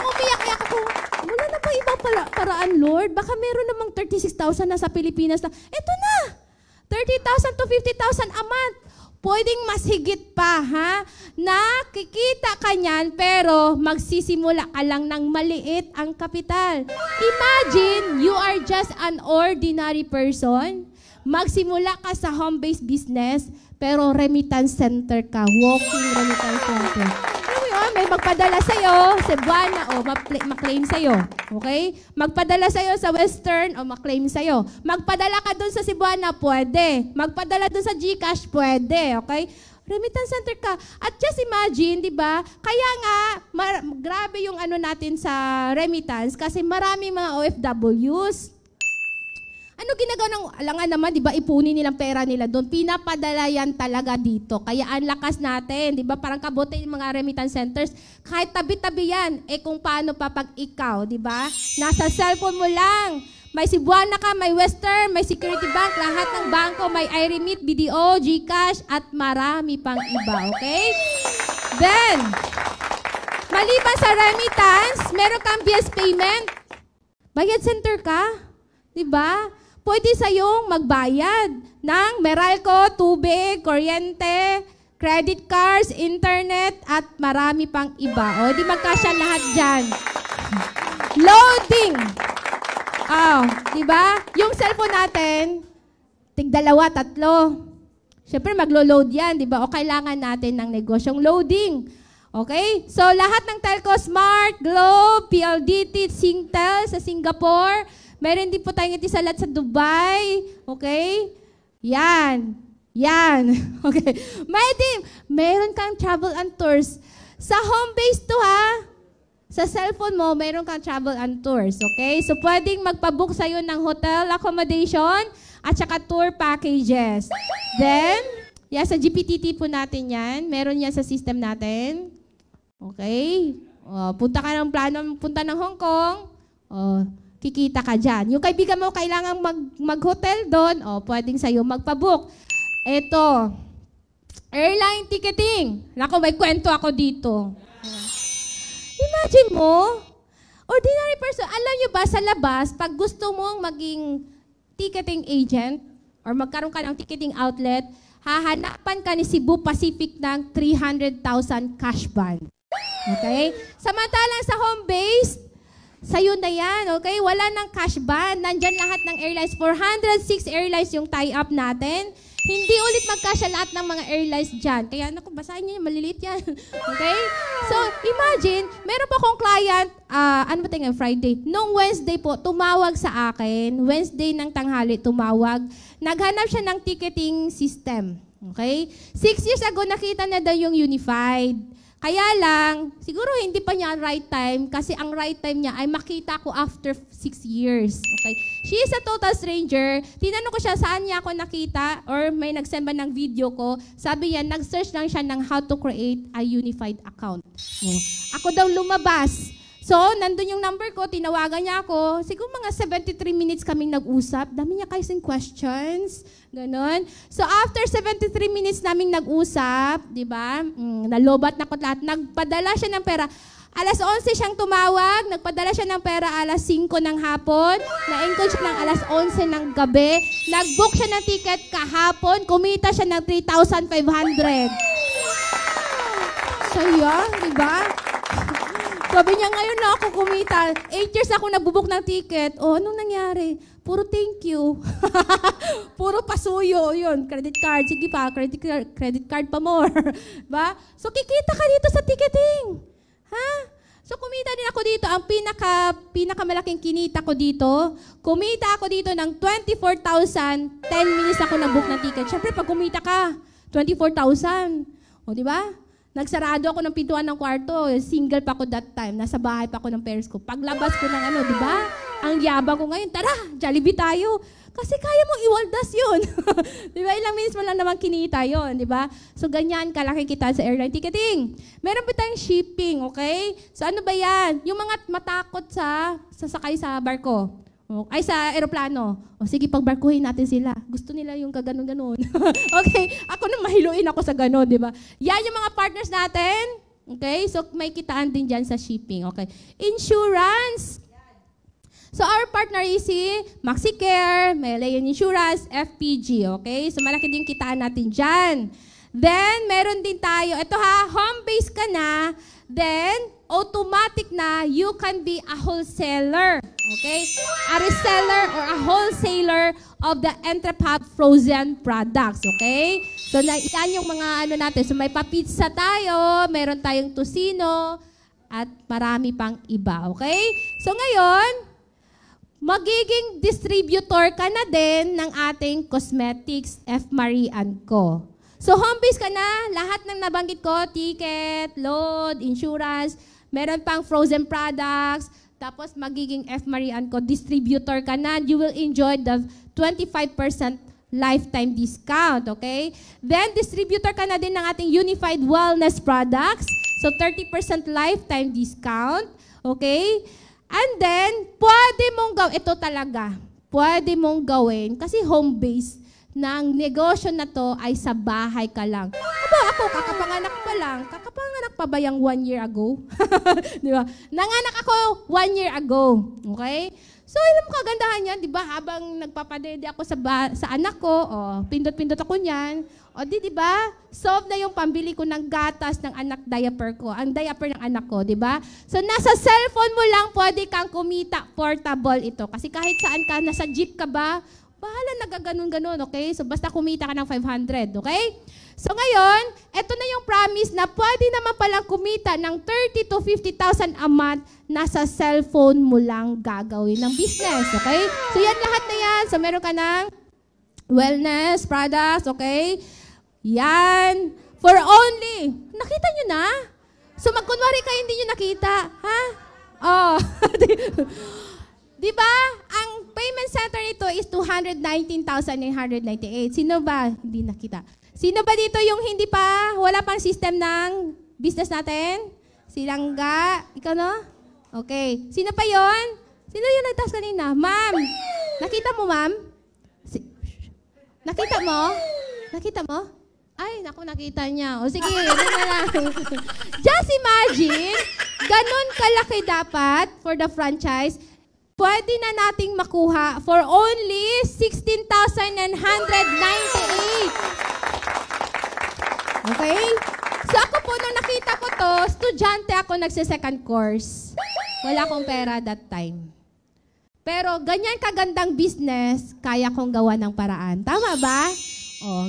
umiyak-iyak ako, wala na ba ibang paraan, Lord? Baka meron namang 36,000 na sa Pilipinas na, eto na, 30,000 to 50,000 a month. Pwedeng mas higit pa, ha? Nakikita ka niyan, pero magsisimula ka lang ng maliit ang kapital. Imagine, you are just an ordinary person. Magsimula ka sa home-based business, pero remittance center ka. Walking remittance center. Alam mo yun, may magpadala sa'yo, Cebuana, o maklaim sa'yo. Okay? Magpadala sa'yo sa Western, o maklaim sa'yo. Magpadala ka dun sa Cebuana, pwede. Magpadala dun sa GCash, pwede. Okay? Remittance center ka. At just imagine, di ba? Kaya nga, grabe yung ano natin sa remittance kasi maraming mga OFWs. Ano ginagawa ng alangan naman, di ba, ipunin nilang pera nila doon. Pinapadala yan talaga dito. Kaya ang lakas natin, di ba, parang kabote yung mga remittance centers. Kahit tabi-tabi yan, kung paano pa pag ikaw, di ba? Nasa cellphone mo lang. May Cebuana ka, may Western, may Security Bank, lahat ng bangko, may iRemit, BDO, GCash, at marami pang iba, okay? Then, maliban sa remittance, meron kang BS payment. Bayad center ka, di ba? Pwede sa'yong magbayad ng Meralco, tubig, kuryente, credit cards, internet, at marami pang iba. O, di magkasya lahat dyan. Loading. Di ba? Yung cellphone natin, tig-2, 3. Siyempre, maglo-load yan, di ba? O kailangan natin ng negosyong loading. Okay? So, lahat ng telco, Smart, Globe, PLDT, Singtel sa Singapore, meron din po tayong itisalat sa Dubai. Okay? Yan. Yan. Okay. Meron kang travel and tours. Sa home base to, ha? Sa cellphone mo, meron kang travel and tours. Okay? So, pwedeng magpabook sa'yo ng hotel accommodation at saka tour packages. Then, sa GPTT po natin yan. Meron yan sa system natin. Okay? Punta ka ng plano, punta ng Hong Kong. Kikita ka dyan. Yung kaibigan mo kailangan mag-hotel doon, pwedeng sa'yo magpabook. Ito, airline ticketing. Naku, may kwento ako dito. Imagine mo, ordinary person, alam nyo ba sa labas, pag gusto mong maging ticketing agent or magkaroon ka ng ticketing outlet, hahanapan ka ni Cebu Pacific ng 300,000 cash bond. Okay? Samantalang sa home base, sa'yo na yan, okay? Wala nang cash ban. Nandyan lahat ng airlines. 406 airlines yung tie-up natin. Hindi ulit magkasya lahat ng mga airlines dyan. Kaya, naku, basahin niyo, maliliit yan. Okay? So, imagine, meron pa akong client, ano ba tayo Friday? Noong Wednesday po, tumawag sa akin. Wednesday ng tanghali, tumawag. Naghanap siya ng ticketing system. Okay? 6 years ago, nakita na daw yung Unified. Kaya lang, siguro hindi pa niya right time kasi ang right time niya ay makita ko after 6 years. Okay? She is a total stranger. Tinanong ko siya saan niya ako nakita or may nag-send ba ng video ko. Sabi niya, nag-search lang siya ng how to create a unified account. Ako daw lumabas So, nandun yung number ko, tinawagan niya ako. Siguro mga 73 minutes kaming nag-usap. Dami niya kasing questions. Ganon. So, after 73 minutes naming nag-usap, di ba, nalobat na ko lahat. Nagpadala siya ng pera. Alas 11 siyang tumawag, nagpadala siya ng pera alas 5 ng hapon, na-encourage siya ng alas 11 ng gabi, nag-book siya ng ticket kahapon, kumita siya ng 3,500. Saya, di ba? Sabi niya, ngayon na ako kumita. 8 years ako nagbubook ng ticket. O, anong nangyari? Puro thank you. Puro pasuyo. Yun, credit card. Sige pa, credit card pa more. Ba? So, kikita ka dito sa ticketing. Ha? So, kumita din ako dito. Ang pinakamalaking kinita ko dito, kumita ako dito ng 24,000. 10 minutes ako nag-book ng ticket. Siyempre, pag kumita ka, 24,000. O, di ba? Nagsarado ako ng pintuan ng kwarto. Single pa ako that time. Nasa bahay pa ako ng parents ko. Paglabas ko ng di ba? Ang yabang ko ngayon, tara, Jollibee tayo. Kasi kaya mong iwaldas yun. Di ba? Ilang minutes mo lang naman kinita yun, di ba? So, ganyan kalaki kita sa airline ticketing. Meron pa tayong shipping, okay? So, ano ba yan? Yung mga matakot sa sasakay sa barko. Ay, sa aeroplano. O sige, pagbarkuhin natin sila. Gusto nila yung kaganon-ganon. Okay? Ako na mahiluin ako sa ganon, di ba? Yan yung mga partners natin. Okay? So, may kitaan din dyan sa shipping. Okay? Insurance. So, our partner is si MaxiCare, Malayan Insurance, FPG. Okay? So, malaki din kitaan natin dyan. Then, meron din tayo. Ito ha, home base ka na. Then, automatic na you can be a wholesaler. Okay? A reseller or a wholesaler of the Entrepop frozen products. Okay? So, yan yung mga natin. So, may pa-pizza tayo, meron tayong tocino, at marami pang iba. Okay? So, ngayon, magiging distributor ka na din ng ating cosmetics, F. Marie & Co. So, home base ka na, lahat ng nabanggit ko, ticket, load, insurance, meron pang frozen products, tapos magiging F. Marie & Co. distributor ka na, you will enjoy the 25% lifetime discount, okay? Then, distributor ka na din ng ating Unified Wellness products, so 30% lifetime discount, okay? And then, pwede mong gawin, ito talaga, pwede mong gawin, kasi home base, ng negosyo na to ay sa bahay ka lang. Ako, kakapanganak pa lang. Kakapanganak pa ba yung 1 year ago? Di ba? Nanganak ako 1 year ago. Okay? So, alam mo kagandahan yan, di ba? Habang nagpapadede ako sa anak ko, pindot-pindot ako niyan, di ba? Solve na yung pambili ko ng gatas ng anak diaper ko, ang diaper ng anak ko, di ba? So, nasa cellphone mo lang pwede kang kumita, portable ito. Kasi kahit saan ka, nasa jeep ka ba, bahala nagaganon-ganon, okay? So, basta kumita ka ng 500, okay? So, ngayon, eto na yung promise na pwede naman palang kumita ng 30,000 to 50,000 a month na sa cellphone mo lang gagawin ng business, okay? So, yan lahat na yan. So, meron ka ng wellness products, okay? Yan. For only, nakita nyo na? So, magkunwari kayo hindi nyo nakita, ha? Oh, di ba? Ang payment center nito is 219,998. Sino ba? Hindi nakita. Sino ba dito yung hindi pa, wala pang system ng business natin? Si Langga? Ikaw no? Okay. Sino pa yon? Sino yung nagtaas kanina? Ma'am! Nakita mo, ma'am? Nakita mo? Nakita mo? Ay, naku, nakita niya. O sige, yun na lang. Just imagine, ganun kalaki dapat for the franchise, pwede na nating makuha for only 16,998. Okay? So ako po, nung nakita ko to, estudyante ako nagse-second course. Wala akong pera that time. Pero ganyan kagandang business, kaya kong gawa ng paraan. Tama ba?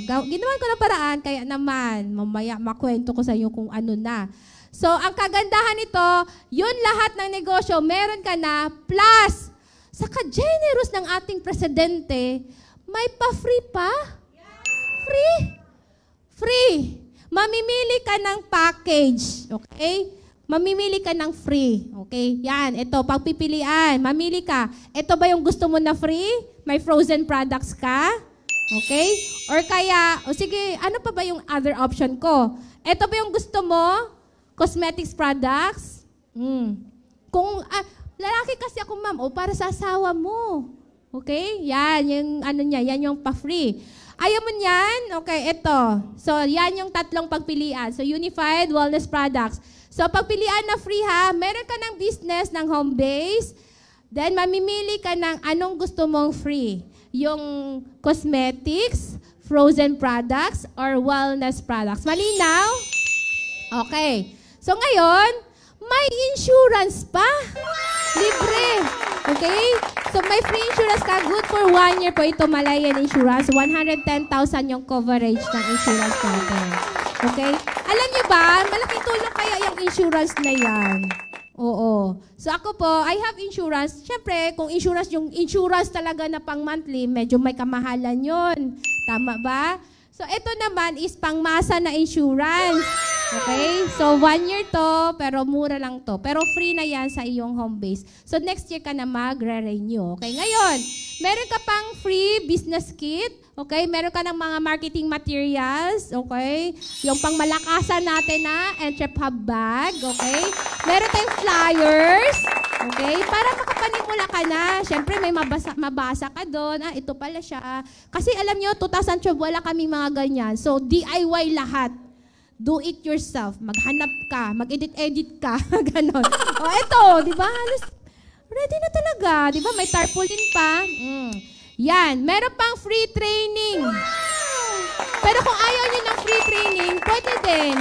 Ginawan ko ng paraan, kaya naman, mamaya makwento ko sa inyo kung ano na. So, ang kagandahan nito, yun lahat ng negosyo, meron ka na, plus, sa ka-generous ng ating presidente, may pa-free pa? Free? Free. Mamimili ka ng package, okay? Mamimili ka ng free, okay? Yan, ito, pagpipilian, mamili ka. Ito ba yung gusto mo na free? May frozen products ka? Okay? Or kaya, sige, ano pa ba yung other option ko? Ito ba yung gusto mo? Cosmetics products? Kung, lalaki kasi ako, ma'am, para sa asawa mo. Okay? Yan, yung ano niya, yan yung pa-free. Ayaw mo niyan? Okay, ito. So, yan yung tatlong pagpilian. So, Unified Wellness Products. So, pagpilian na free ha, meron ka ng business ng home base, then mamimili ka ng anong gusto mong free. Yung cosmetics, frozen products, or wellness products. Malinaw? Okay. So, ngayon, may insurance pa. Libre. Okay? So, may free insurance ka. Good for 1 year po ito, Malayan Insurance. 110,000 yung coverage ng insurance natin. Okay? Alam niyo ba, malaking tulong kaya yung insurance na yan. Oo. So, ako po, I have insurance. Siyempre, kung insurance, yung insurance talaga na pang monthly, medyo may kamahalan yon. Tama ba? So, ito naman is pangmasa na insurance. Okay? So, 1 year to, pero mura lang to. Pero free na yan sa iyong home base. So, next year ka na magre-renew. Okay? Ngayon, meron ka pang free business kit. Okay? Meron ka ng mga marketing materials. Okay? Yung pangmalakasan natin na Entrep Hub bag. Okay? Meron tayong flyers. Okay? Para makapanimula ka na. Siyempre, may mabasa ka doon. Ito pala siya. Kasi alam nyo, 2012, wala kaming mga ganyan. So, DIY lahat. Do it yourself. Maghanap ka. Mag-edit-edit ka. Ganon. O, ito. Di ba? Halos ready na talaga. Di ba? May tarpaulin pa. Yan. Meron pang free training. Pero kung ayaw nyo ng free training, pwede din.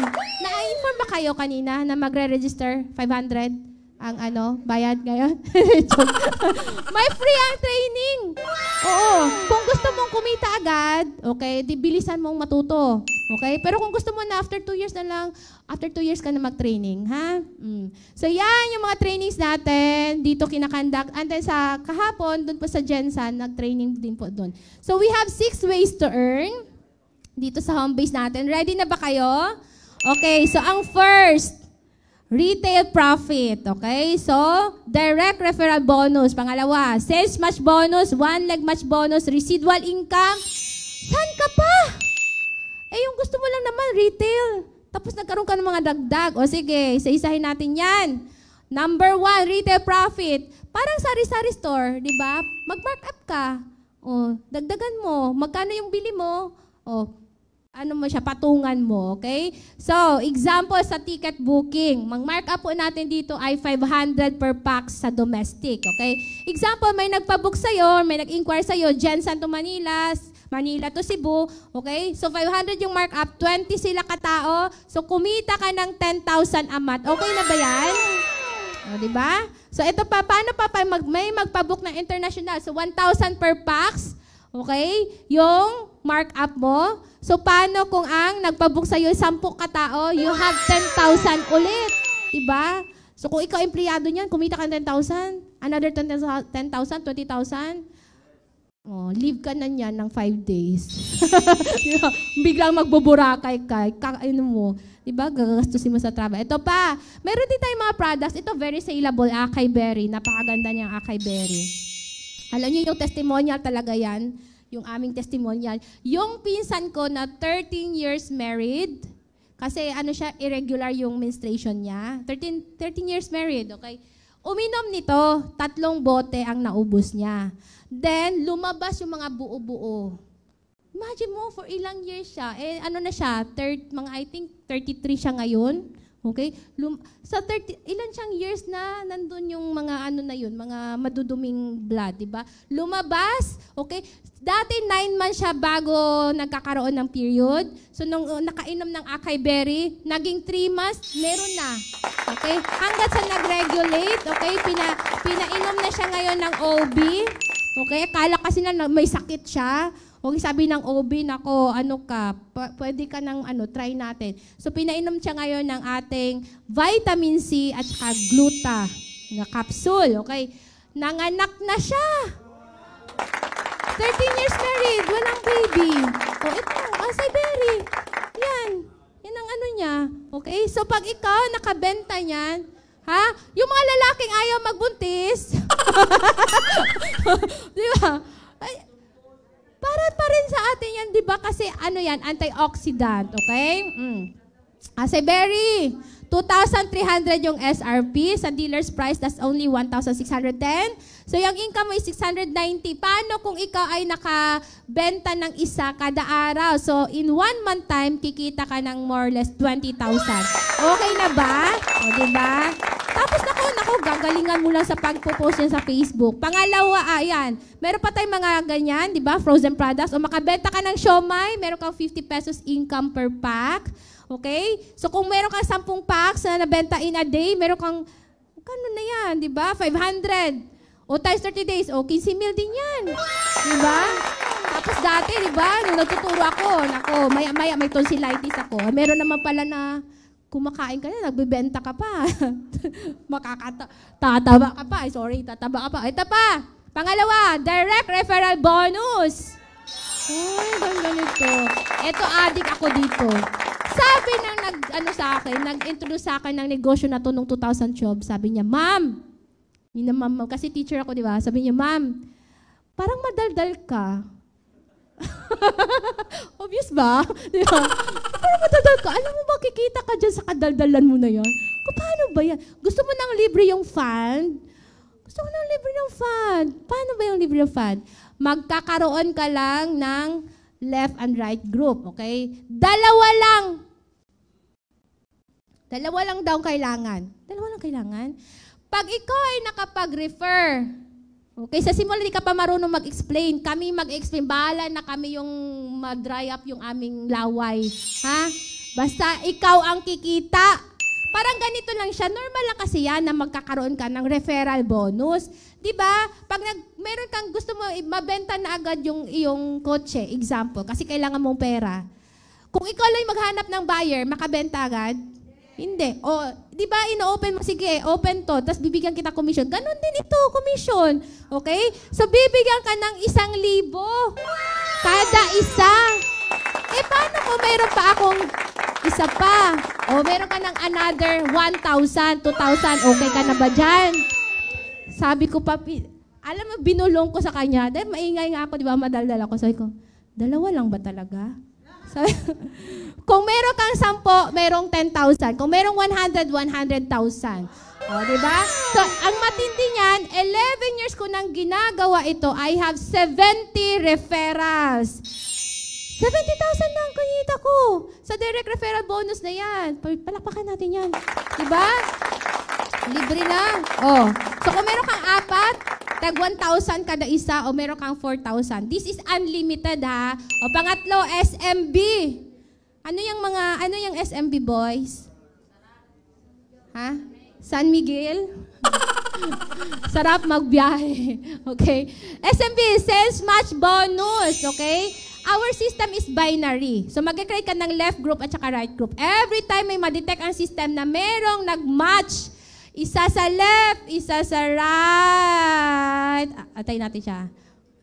Na-inform ba kayo kanina na magre-register 500? Ang bayad ngayon? May free ang training. Oo. Kung gusto mong kumita agad, okay, di bilisan mong matuto. Okay? Pero kung gusto mo na after 2 years na lang, after 2 years ka na mag-training, ha? So, yan yung mga trainings natin. Dito kinakandak. And then sa kahapon, doon po sa Jensen, nag-training din po doon. So, we have 6 ways to earn dito sa home base natin. Ready na ba kayo? Okay. So, ang first, retail profit, okay? So, direct referral bonus. Pangalawa, sales match bonus, one leg match bonus, residual income. Saan ka pa? Yung gusto mo lang naman, retail. Tapos nagkaroon ka ng mga dagdag. O sige, isa-isahin natin yan. Number 1, retail profit. Parang sari-sari store, di ba? Mag-mark up ka. O, dagdagan mo. Magkano yung bili mo? O, patungan mo, okay? So, example sa ticket booking. Mang-mark up po natin dito ay 500 per pax sa domestic, okay? Example, may nagpa-book sa'yo, may nag-inquire sa'yo, Jensen to Manila, Manila to Cebu, okay? So, 500 yung mark up, 20 sila katao, so kumita ka ng 10,000 a month. Okay na ba yan? O, diba? So, ito pa, paano pa may magpa-book ng international? So, 1,000 per pax, okay? Yung mark up mo. So, paano kung ang nagpabook sa'yo 10 katao, you have 10,000 ulit. Diba? So, kung ikaw empleyado niyan, kumita ka ng 10,000, another 10,000, 20,000, leave ka na niyan ng 5 days. Diba? Biglang magbuburakay ka, kakainin mo. Diba? Gagastusin mo sa trabaho. Ito pa, meron din tayong mga products. Ito, very saleable, Acai Berry. Napakaganda niyang Acai Berry. Alam niyo yung testimonial talaga yan. Yung aming testimonial. Yung pinsan ko na 13 years married, kasi siya, irregular yung menstruation niya. 13 years married, okay? Uminom nito, 3 bote ang naubos niya. Then, lumabas yung mga buo-buo. Imagine mo, for ilang years siya. Na siya? I think 33 siya ngayon. Okay? Sa 30, ilan siyang years na nandun yung mga na yun, mga maduduming blood, di ba? Lumabas, okay? Dati 9 months siya bago nagkakaroon ng period. So, nung nakainom ng Acai Berry, naging 3 months, meron na. Okay? Hanggat sa nag-regulate, okay? Pinainom na siya ngayon ng OB. Okay? Akala kasi na may sakit siya. Okay, sabi ng OB, nako, pwede ka ng try natin. So, pinainom siya ngayon ng ating vitamin C at saka gluta na capsule, okay? Nanganak na siya. 13 years married, walang baby. O, ito, Acai Berry. Yan. Yan ang niya. Okay? So, pag ikaw nakabenta niyan, ha? Yung mga lalaking ayaw magbuntis. Di ba? Para pa rin sa atin yan, di ba? Kasi yan, antioxidant, okay? Acai Berry, 2,300 yung SRP. Sa dealer's price, that's only 1,610. So, yung income mo is 690. Paano kung ikaw ay nakabenta ng isa kada araw? So, in 1 month time, kikita ka ng more or less 20,000. Okay na ba? O, diba? Tapos, naku, gagalingan mo lang sa pagpo-post yan sa Facebook. Pangalawa, ayan, meron pa tayong mga ganyan, di ba? Frozen products. O makabenta ka ng siomay, meron kang 50 pesos income per pack. Okay? So, kung meron kang 10 packs na nabenta in a day, meron kang, kano na yan, di ba? 500. O times 30 days, o 15 mil din yan. Di ba? Tapos dati, di ba? Nung nagtuturo ako, nako, maya-maya may tonsillitis ako. Meron naman pala na, kumakain ka na, nagbibenta ka pa. Tataba ka pa. Sorry, tataba ka pa. Ito pa. Pangalawa, direct referral bonus. Ay, ganito. Ito, adik ako dito. Sabi ng nag-introduce sa akin ng negosyo na to nung 2012, sabi niya, Ma'am, kasi teacher ako, di ba? Sabi niya, Ma'am, parang madaldal ka. Obvious ba? Di ba? Parang madaldal ka. Alam mo, makikita ka dyan sa kadaldalan mo na yan. Paano ba yan? Gusto mo nang libre yung fund? Gusto ko nang libre yung fund. Paano ba yung libre yung fund? Magkakaroon ka lang ng left and right group, okay? Dalawa lang daw kailangan. Pag ikaw ay nakapag-refer, okay, sa simula hindi ka pa marunong mag-explain. Kami mag-explain. Bahala na kami yung mag-dry up yung aming laway. Ha? Basta ikaw ang kikita. Parang ganito lang siya. Normal lang kasi yan na magkakaroon ka ng referral bonus. Diba? Pag meron kang gusto mo, mabenta na agad yung iyong kotse, example, kasi kailangan mong pera. Kung ikaw lang maghanap ng buyer, makabenta agad? Hindi. O, di ba, ino-open mo, sige, open to, tapos bibigyan kita commission. Ganon din ito, commission. Okay? So, bibigyan ka ng 1,000 kada isa. Eh, paano kung mayroon pa akong isa pa? O, meron ka ng another 1,000, 2,000, okay ka na ba dyan? Sabi ko pa, alam mo, binulong ko sa kanya. Dahil maingay nga ako, di ba, madaldal ako. Sabi ko, dalawa lang ba talaga? Sabi, kung meron kang 10, merong 10,000. Kung merong 100, 100,000. O, diba? So, ang matindi niyan, 11 years ko nang ginagawa ito, I have 70 referrals. 70,000 na ang kinita ko. Sa direct referral bonus na yan. Palakpakan natin yan. Diba? Libre na. Oh. So, kung meron kang 4, tag 1,000 kada isa o meron kang 4,000. This is unlimited, ha? O, pangatlo, SMB. Ano yung SMB, boys? Ha? San Miguel? Sarap magbiyahe. Okay? SMB, sales match bonus. Okay? Our system is binary. So, mag-create ka ng left group at saka right group. Every time may ma-detect ang system na merong nag-match, isa sa left, isa sa right. Atay natin siya.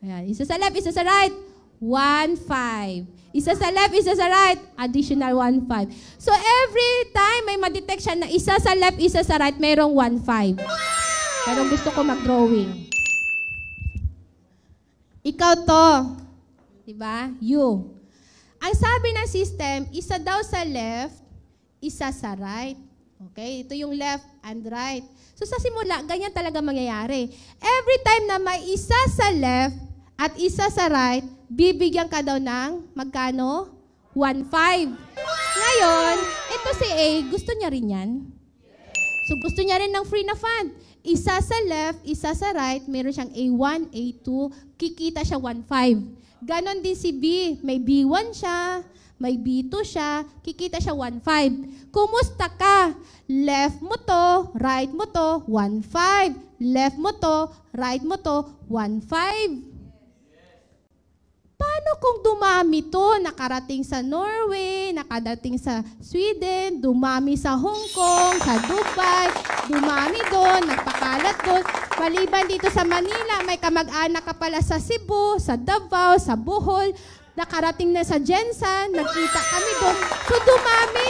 Ayan. Isa sa left, isa sa right. 1,500. Isa sa left, isa sa right. Additional 1,500. So, every time may ma-detect siya na isa sa left, isa sa right, merong 1,500. Pero gusto ko mag-drawing. Ikaw to. Diba? You. Ang sabi ng system, isa daw sa left, isa sa right. Okay? Ito yung left and right. So sa simula, ganyan talaga mangyayari. Every time na may isa sa left at isa sa right, bibigyan ka daw ng magkano? 1,500. Ngayon, ito si A, gusto niya rin yan. So gusto niya rin ng free na fund. Isa sa left, isa sa right, meron siyang A1, A2, kikita siya 1,500. Ganon din si B. May B1 siya, may B2 siya, kikita siya 1,500. Kumusta ka? Left mo to, right mo to, 1,500. Left mo to, right mo to, 1,500. Paano kung dumami to? Nakarating sa Norway, nakadating sa Sweden, dumami sa Hong Kong, sa Dubai, dumami doon, nagpakalat doon. Maliban dito sa Manila, may kamag-anak ka pala sa Cebu, sa Davao, sa Bohol, nakarating na sa Jensen, nagkita kami doon. So dumami.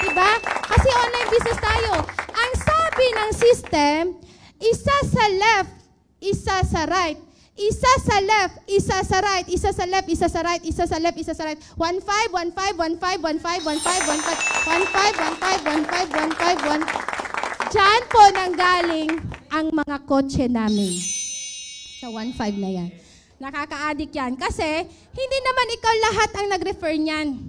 Diba? Kasi online business tayo. Ang sabi ng system, isa sa left, isa sa right. Isa sa left, isa sa right, isa sa left, isa sa right, isa sa left, isa sa right. 1, 5, 1, 5, 1, 5, 1, 5, 1, 5, 1, 5, 1, 5, 1, 5, 1, 5, 1, 5, 1. Diyan po nanggaling ang mga kotse namin. Sa 1.5 na yan. Nakaka-addict yan. Kasi, hindi naman ikaw lahat ang nag-refer niyan.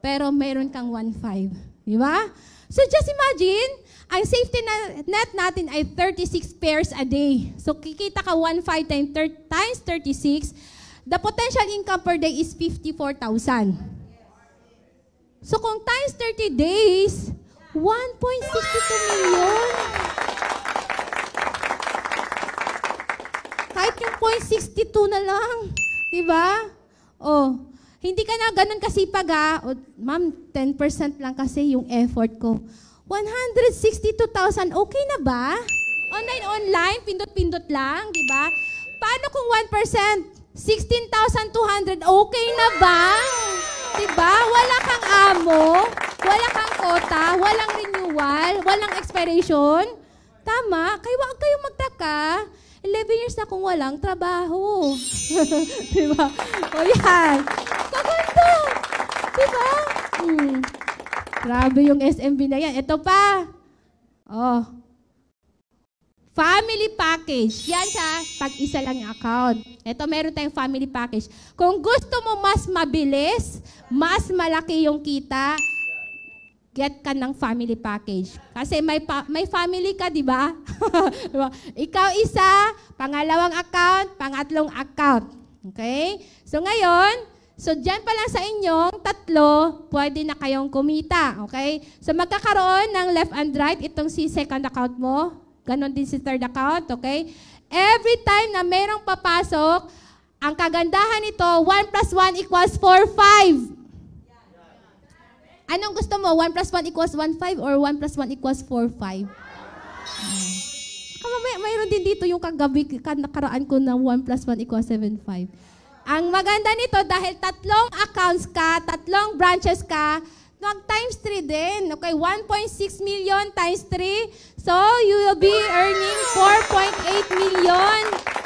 Pero meron kang 1.5. Di ba? So, just imagine, ang safety net natin ay 36 pairs a day. So, kikita ka 1.5 times 36. The potential income per day is 54,000. So, kung times 30 days, 1.62 million. Kahit yung 0.62 na lang. Diba? Oh, hindi ka na ganun kasipag Oh, ma'am, 10% lang kasi yung effort ko. 162,000, okay na ba? Online, pindot-pindot lang, diba? Paano kung 1%? 16,200, okay na ba? Diba? Wala kang amo, wala kang quota, walang renewal, walang expiration. Tama? Kaya wag kayong magtaka. 11 years na kung walang trabaho. Diba? O yan. Kaganda. Diba? Grabe yung SMB na yan. Ito pa. Oh. Family package. Yan siya, pag isa lang yung account. Ito, meron tayong family package. Kung gusto mo mas mabilis, mas malaki yung kita, get ka ng family package. Kasi may family ka, di ba? Diba? Ikaw isa, pangalawang account, pangatlong account. Okay? So ngayon, dyan pa lang sa inyong tatlo, pwede na kayong kumita. Okay? So magkakaroon ng left and right, itong si second account mo. Ganon din si third account. Okay? Every time na merong papasok, ang kagandahan nito, 1 plus 1 equals 4, 5. Anong gusto mo? 1 plus 1 equals 1, 5 or 1 plus 1 equals 4, 5? Mayroon din dito yung kagabi, nakaraan ko na 1 plus 1 equals 7, 5. Ang maganda nito, dahil tatlong accounts ka, tatlong branches ka, mag-times 3 din. Okay, 1.6 million times 3. So, you will be earning 4.8 million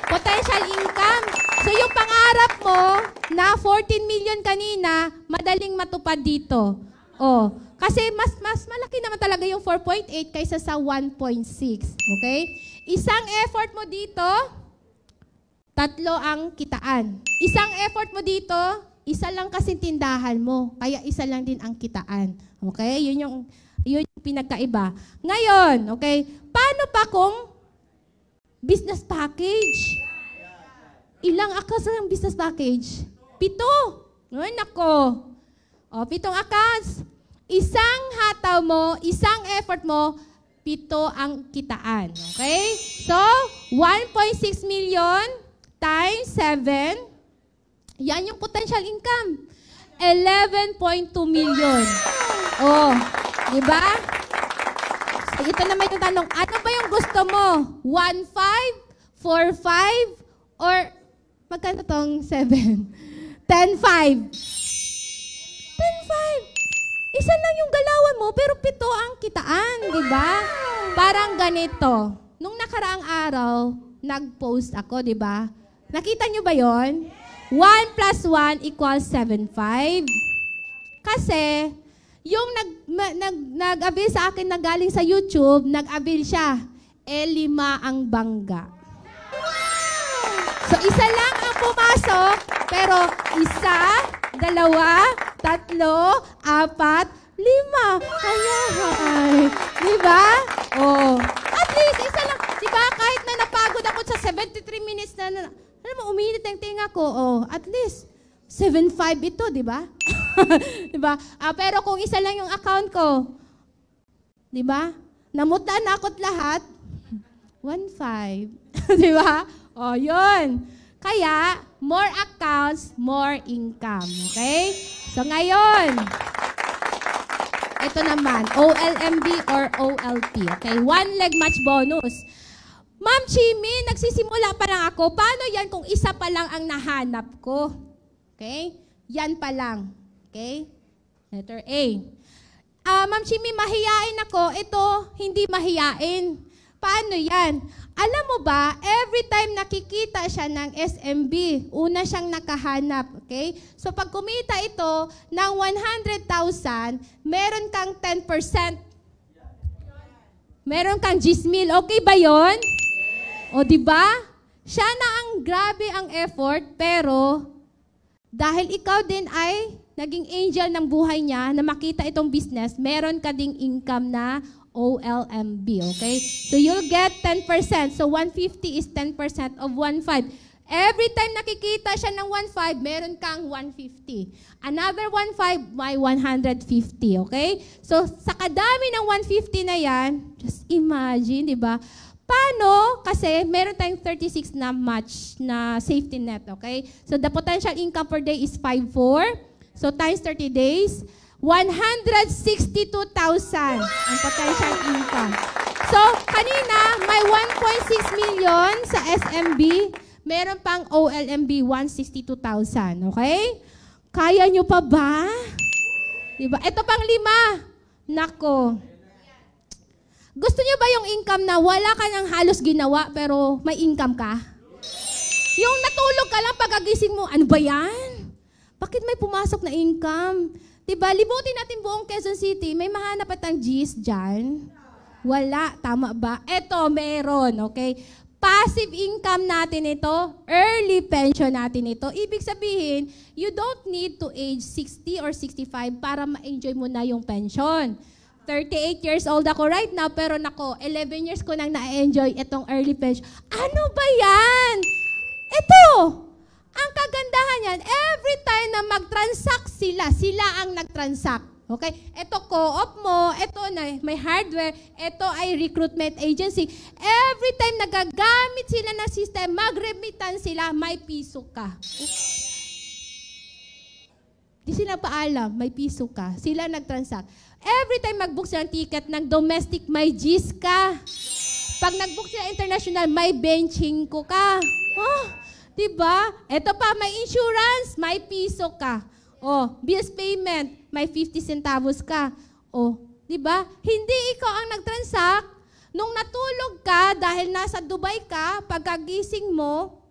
potential income. So, yung pangarap mo na 14 million kanina, madaling matupad dito. Oh, kasi mas malaki naman talaga yung 4.8 kaysa sa 1.6. Okay? Isang effort mo dito, tatlo ang kitaan. Isang effort mo dito, isa lang kasi tindahan mo. Kaya isa lang din ang kitaan. Okay? Yun yung pinagkaiba. Ngayon, okay, paano pa kung business package? Ilang accounts ng business package? 7. Ay, nako. O, 7 accounts. Isang hataw mo, isang effort mo, 7 ang kitaan. Okay? So, 1.6 million times 7, yan yung potential income. 11.2 million. Oh, di ba? So, ito naman yung tanong, ano ba yung gusto mo? 1.5, 4.5, or magkano tong 7? 10.5. 10.5. Isa lang yung galawan mo, pero 7 ang kitaan, di ba? Parang ganito. Nung nakaraang araw, nag-post ako, di ba? Nakita nyo ba yon? 1 plus 1 equals 7.5. Kasi, yung nag-avail sa akin na galing sa YouTube, nag-avail siya. 5 ang bangga. So, isa lang ang pumasok, pero 1, 2, 3, 4, 5. Ayan. Diba? Oh. At least, isa lang. Diba? Kahit na napagod ako sa 73 minutes na alam mo, uminit ang tinga ko. Oh, at least, 7.5 ito, diba? Diba? Pero kung isa lang yung account ko, diba? Namutan na ako't lahat, 1.5. Diba? Oh, yun. Kaya, more accounts, more income. Okay? So, ngayon, ito naman, OLMB or OLP. Okay? 1 leg match bonus. Ma'am Chimi, nagsisimula pa lang ako. Paano yan kung isa pa lang ang nahanap ko? Okay? Yan pa lang. Okay? Letter A. Ma'am Chimi, mahiyain ako. Ito, hindi mahiyain. Paano yan? Alam mo ba, every time nakikita siya ng SMB, una siyang nakahanap. Okay? So pag kumita ito ng 100,000, meron kang 10%. Meron kang 10,000. Okay ba yon? O di ba? Siya na ang grabe ang effort, pero dahil ikaw din ay naging angel ng buhay niya na makita itong business, meron ka ding income na OLMB, okay? So you'll get 10%. So 150 is 10% of 1.5. Every time nakikita siya ng 1.5, meron kang 150. Another 1.5, may 150, okay? So sa kadami ng 150 na yan, just imagine, di ba? Paano? Kasi meron tayong 36 na match na safety net, okay? So the potential income per day is 5.4. So times 30 days, 162,000 ang potential income. So kanina, may 1.6 million sa SMB, meron pang OLMB 162,000, okay? Kaya nyo pa ba? Diba? Ito pang 5. Nako. Gusto niyo ba yung income na wala ka nang halos ginawa pero may income ka? Yung natulog ka lang pagkagising mo, ano ba yan? Bakit may pumasok na income? Diba, libutin natin buong Quezon City, may mahanap at ang G's dyan? Wala, tama ba? Eto, meron, okay? Passive income natin ito, early pension natin ito. Ibig sabihin, you don't need to age 60 or 65 para ma-enjoy mo na yung pension. 38 years old ako right now, pero nako, 11 years ko nang na-enjoy itong early pension. Ano ba yan? Ito! Ang kagandahan yan, every time na mag-transact sila ang nag-transact. Okay? Ito co-op mo, ito na may hardware, ito ay recruitment agency. Every time nagagamit sila ng system, mag-remittance sila, may piso ka. Di sila paalam, may piso ka. Sila nag-transact. Every time mag-book sila ng ticket ng domestic, may G's ka. Pag nag-book sila international, may benching ko ka. Oh, diba? Ito pa, may insurance, may piso ka. Oh, bills payment, may 50 centavos ka. Oh, diba? Hindi ikaw ang nag-transact. Nung natulog ka, dahil nasa Dubai ka, pagkagising mo,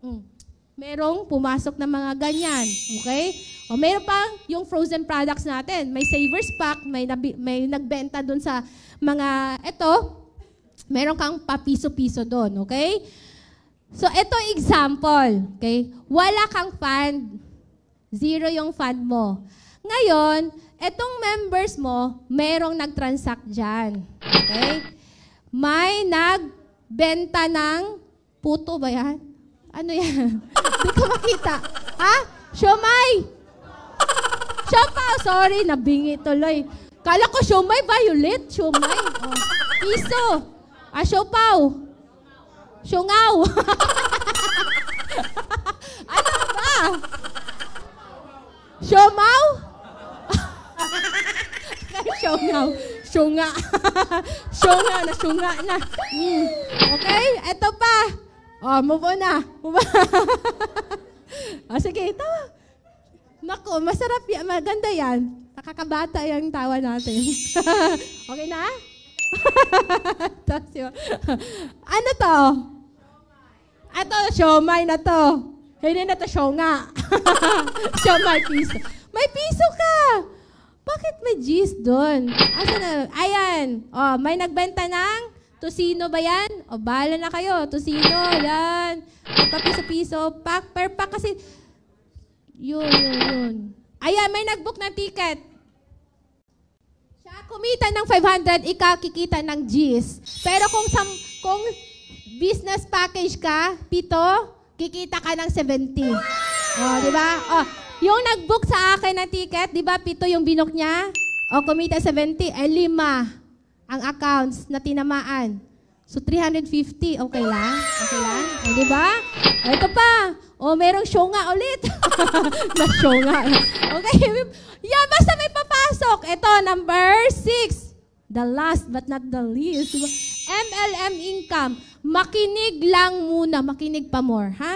merong pumasok na mga ganyan. Okay? O meron pang yung frozen products natin. May savers pack, may nagbenta doon sa mga, eto, meron kang papiso-piso doon. Okay? So, ito example. Okay? Wala kang fund. Zero yung fund mo. Ngayon, etong members mo, merong nag-transact dyan. Okay? May nagbenta ng puto ba yan? Ano yan? Hindi ko makita. Ha? Siomay! Siopaw! Sorry, nabingi tuloy. Kala ko siomay, violet. Siomay. Oh. Piso. Siopaw. Siungaw. Ano ba? Siomaw? Siungaw. Siunga. Siunga na, siunga na. Okay, eto pa. Oh, move on na. Oh, sige, ito. Naku, masarap yan. Maganda yan. Nakakabata yung tawa natin. Okay na? Ano to? Ito, siomay na to. Hindi na to siunga. Siomay piso. May piso ka. Bakit may G's doon? Asa na? Ayan. Oh, may nagbenta ng tosino ba yan? O, bahala na kayo. Tosino, yan. Papiso-piso. Pack per pack kasi. Yun. Ayan, may nag-book ng ticket. Siya kumita ng 500, ikaw kikita ng G's. Pero kung business package ka, 7, kikita ka ng 70. Oh, di ba? Oh, yung nag-book sa akin ng ticket, di ba, 7 yung binook niya? O, kumita 70, 5 ang accounts na tinamaan. So, 350, okay lang? Okay lang? O, di ba? Ito pa. O, merong syunga ulit. Na-syunga. Okay. Yan, basta may papasok. Ito, number 6. The last but not the least. Diba? MLM income. Makinig lang muna. Makinig pa more, ha?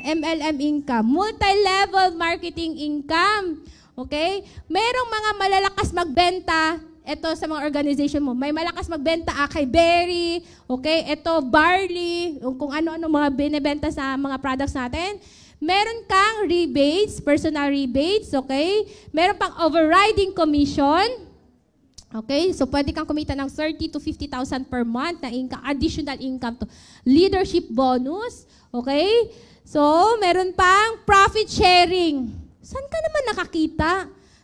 MLM income. Multi-level marketing income. Okay? Merong mga malalakas magbenta, ito sa mga organization mo. May malakas magbenta, Acai Berry, okay? Ito, barley, kung ano-ano mga binibenta sa mga products natin. Meron kang rebates, personal rebates, okay? Meron pang overriding commission. Okay? So, pwede kang kumita ng 30 to 50,000 per month na income, additional income to. Leadership bonus, okay? So, meron pang profit sharing. Saan ka naman nakakita?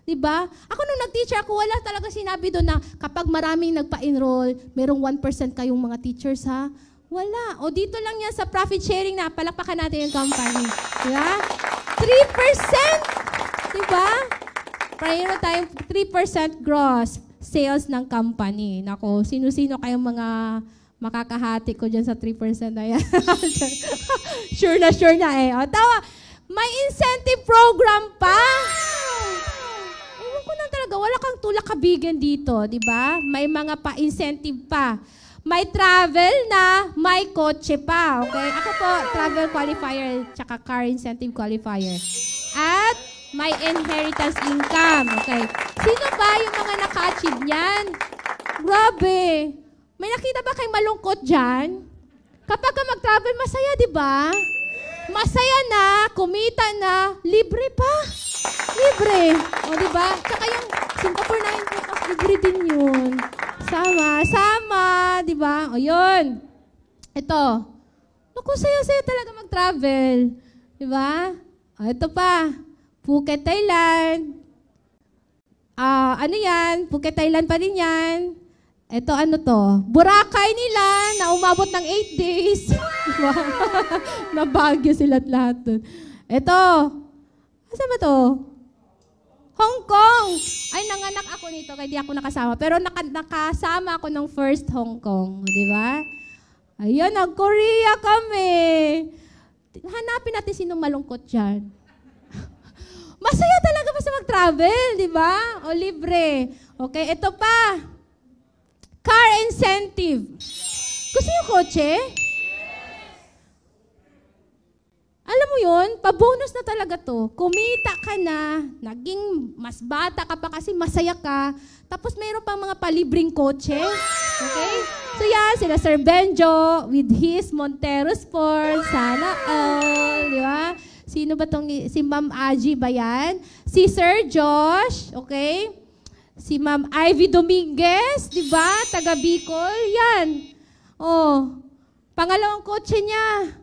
Diba? Ako nung nag-teacher ako, wala talaga sinabi doon na kapag maraming nagpa-enroll, merong 1% kayong mga teachers, ha? Wala. O dito lang yan sa profit sharing na, palakpakan natin yung company. Diba? 3%! Diba? Pareho tayong 3% gross sales ng company. Nako, sino-sino kayong mga makakahati ko dyan sa 3% na yan? Sure na eh. O, tawa, may incentive program pa. Ewan ko na talaga, wala kang tulak kabigan dito, di ba? May mga pa-incentive pa. May travel na, may kotse pa, okay? Ako po, travel qualifier, tsaka car incentive qualifier. At may inheritance income, okay? Sino ba yung mga naka-achieve niyan? Grabe! May nakita ba kayong malungkot dyan? Kapag ka mag-travel, masaya, di ba? Masaya na, kumita na, libre pa. Libre. O, di ba? Tsaka yung Singapore na yung libre din yun. Sama, di ba? O, yun. Ito. Naku, saya-saya talaga mag-travel. Di ba? O, ito pa. Phuket, Thailand. Ano yan? Phuket, Thailand pa rin yan. Ito, ano to? Boracay nila na umabot ng 8 days. Nabagyo sila lahat dun. Ito. Asa ba to? Hong Kong. Ay, nanganak ako nito kaya di ako nakasama. Pero nakasama ako ng first Hong Kong. Di ba? Ayun, nag-Korea kami. Hanapin natin sinong malungkot dyan. Masaya talaga basta mag-travel, di ba? O libre. Okay, ito pa. Car incentive. Gusto niyo kotse? Alam mo yun, pa-bonus na talaga to. Kumita ka na, naging mas bata ka pa kasi masaya ka, tapos mayroon pang mga palibreng kotse. Okay? So yan, sila Sir Benjo with his Montero Sport. Sana all, di ba? Sino ba tong, si Ma'am Aji ba yan? Si Sir Josh, okay? Si Ma'am Ivy Dominguez, di ba? Taga Bicol, yan. Oh, pangalawang kotse niya.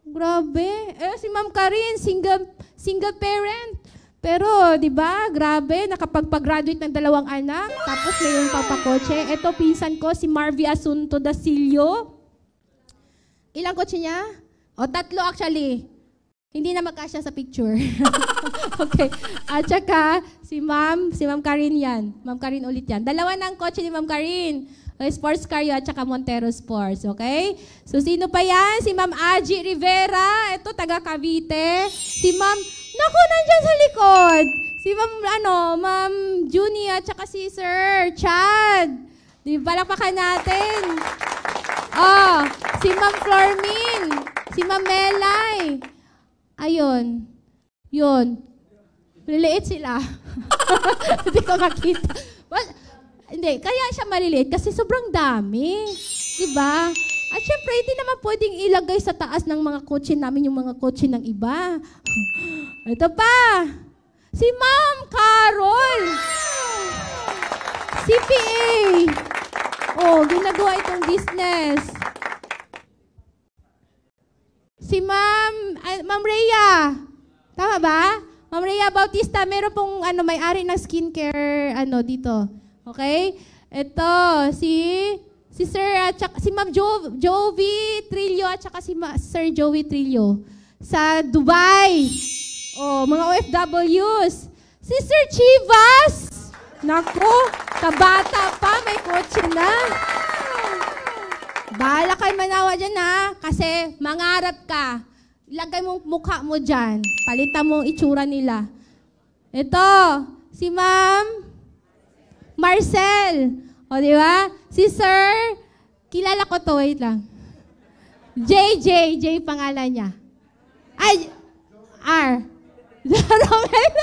Grabe. Si Ma'am Karin, single parent. Pero, di ba, grabe, nakapagpag-graduate ng 2 anak, tapos mayroon pang pakotse. Ito, pinsan ko, si Marvy Asunto Dasilio. Ilang kotse niya? O, 3 actually. Hindi na magkasya sa picture. Okay. At saka, si Ma'am Karin yan. Ma'am Karin ulit yan. 2 ng kotse ni Ma'am Karin. Sports car yun at saka Montero Sports. Okay? So, sino pa yan? Si Ma'am Aji Rivera. Ito, taga Cavite. Si Ma'am, naku, nandyan sa likod. Si Ma'am Junie at saka si Sir Chad. Di palakpakan natin. Oh, si Ma'am Flormin. Si Ma'am Melay. Ayun. Yun. Liliit sila. Hindi ko makita. Well, hindi, kaya siya maliliit kasi sobrang dami. Diba? At syempre, hindi naman pwedeng ilagay sa taas ng mga kotse namin yung mga kotse ng iba. Ito pa. Si Ma'am Carol. CPA. Oh, ginagawa itong business. Si Ma'am Rhea. Tama ba? Ma'am Rhea Bautista, meron pong may-ari ng skincare dito. Okay? Ito, si Sir at si Ma'am Jovi Trillo at saka si Sir Joey Trillo sa Dubai. Oh, mga OFWs. Si Sir Chivas. Naku, kabata pa, may kotse na. Bahala kayo manawa dyan ha, kasi mangarap ka. Ilagay mo mukha mo dyan. Palitan mo itsura nila. Ito, si Ma'am Marcel. O, di ba? Si Sir, kilala ko to, wait lang. J pangalan niya. Ay, R. Romel.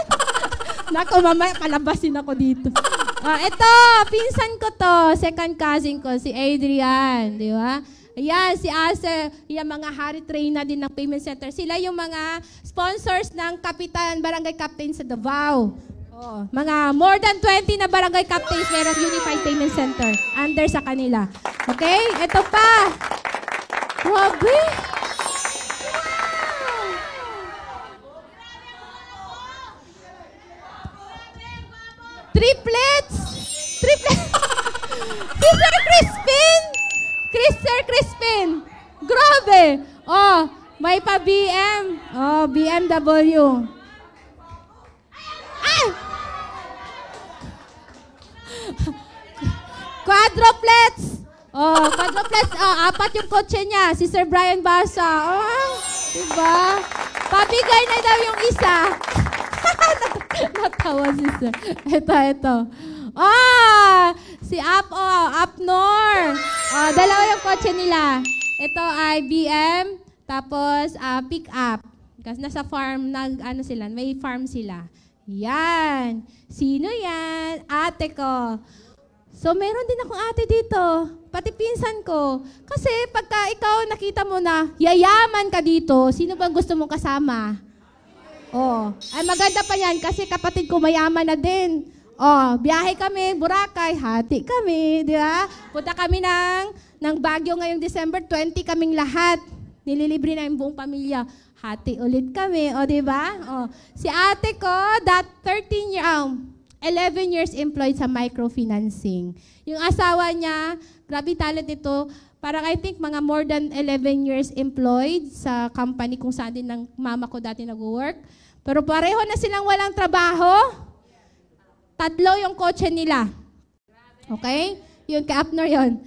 Naku, mamaya palabasin ako dito. Ito, pinsan ko to. Second cousin ko, si Adrian. Di ba? Ayan, si Aser. Yan, mga Hari Treyna din ng Payment Center. Sila yung mga sponsors ng Kapitan, Barangay Captain sa Davao. Oh, mga more than 20 na Barangay Captains merong Unified Payment Center. Under sa kanila. Okay? Ito pa. Grabe. Triplets! Triplets! Sister Crispin! Sir Crispin! Grabe! Oh, may pa BM. Oh, BMW. Ay! Quadruplets! Oh, quadruplets. Oh, 4 yung kotse niya. Si Sir Brian Basa. Oh, diba? Pabigay na daw yung isa. Natawa si Sir. Ito. Si Apnor. Oh, 2 yung kotse nila. Ito ay BM, tapos pick up. Kasi nasa farm, may farm sila. Yan. Sino yan? Ate ko. So, meron din akong ate dito. Pati pinsan ko. Kasi pagka ikaw nakita mo na yayaman ka dito, sino bang gusto mong kasama? Oh, ay maganda pa yan kasi kapatid ko mayaman na din. Oh, biyahe kami, Boracay, hati kami, di ba? Punta kami ng Baguio ngayong December, 20 kaming lahat. Nililibre na yung buong pamilya. Hati ulit kami, o di ba? Oh, si ate ko, 11 years employed sa microfinancing. Yung asawa niya, grabe talent nito, parang I think mga more than 11 years employed sa company kung saan din ng mama ko dati nag-work. Pero pareho na silang walang trabaho. 3 yung kotse nila. Okay? Yun, kay Apnor yun.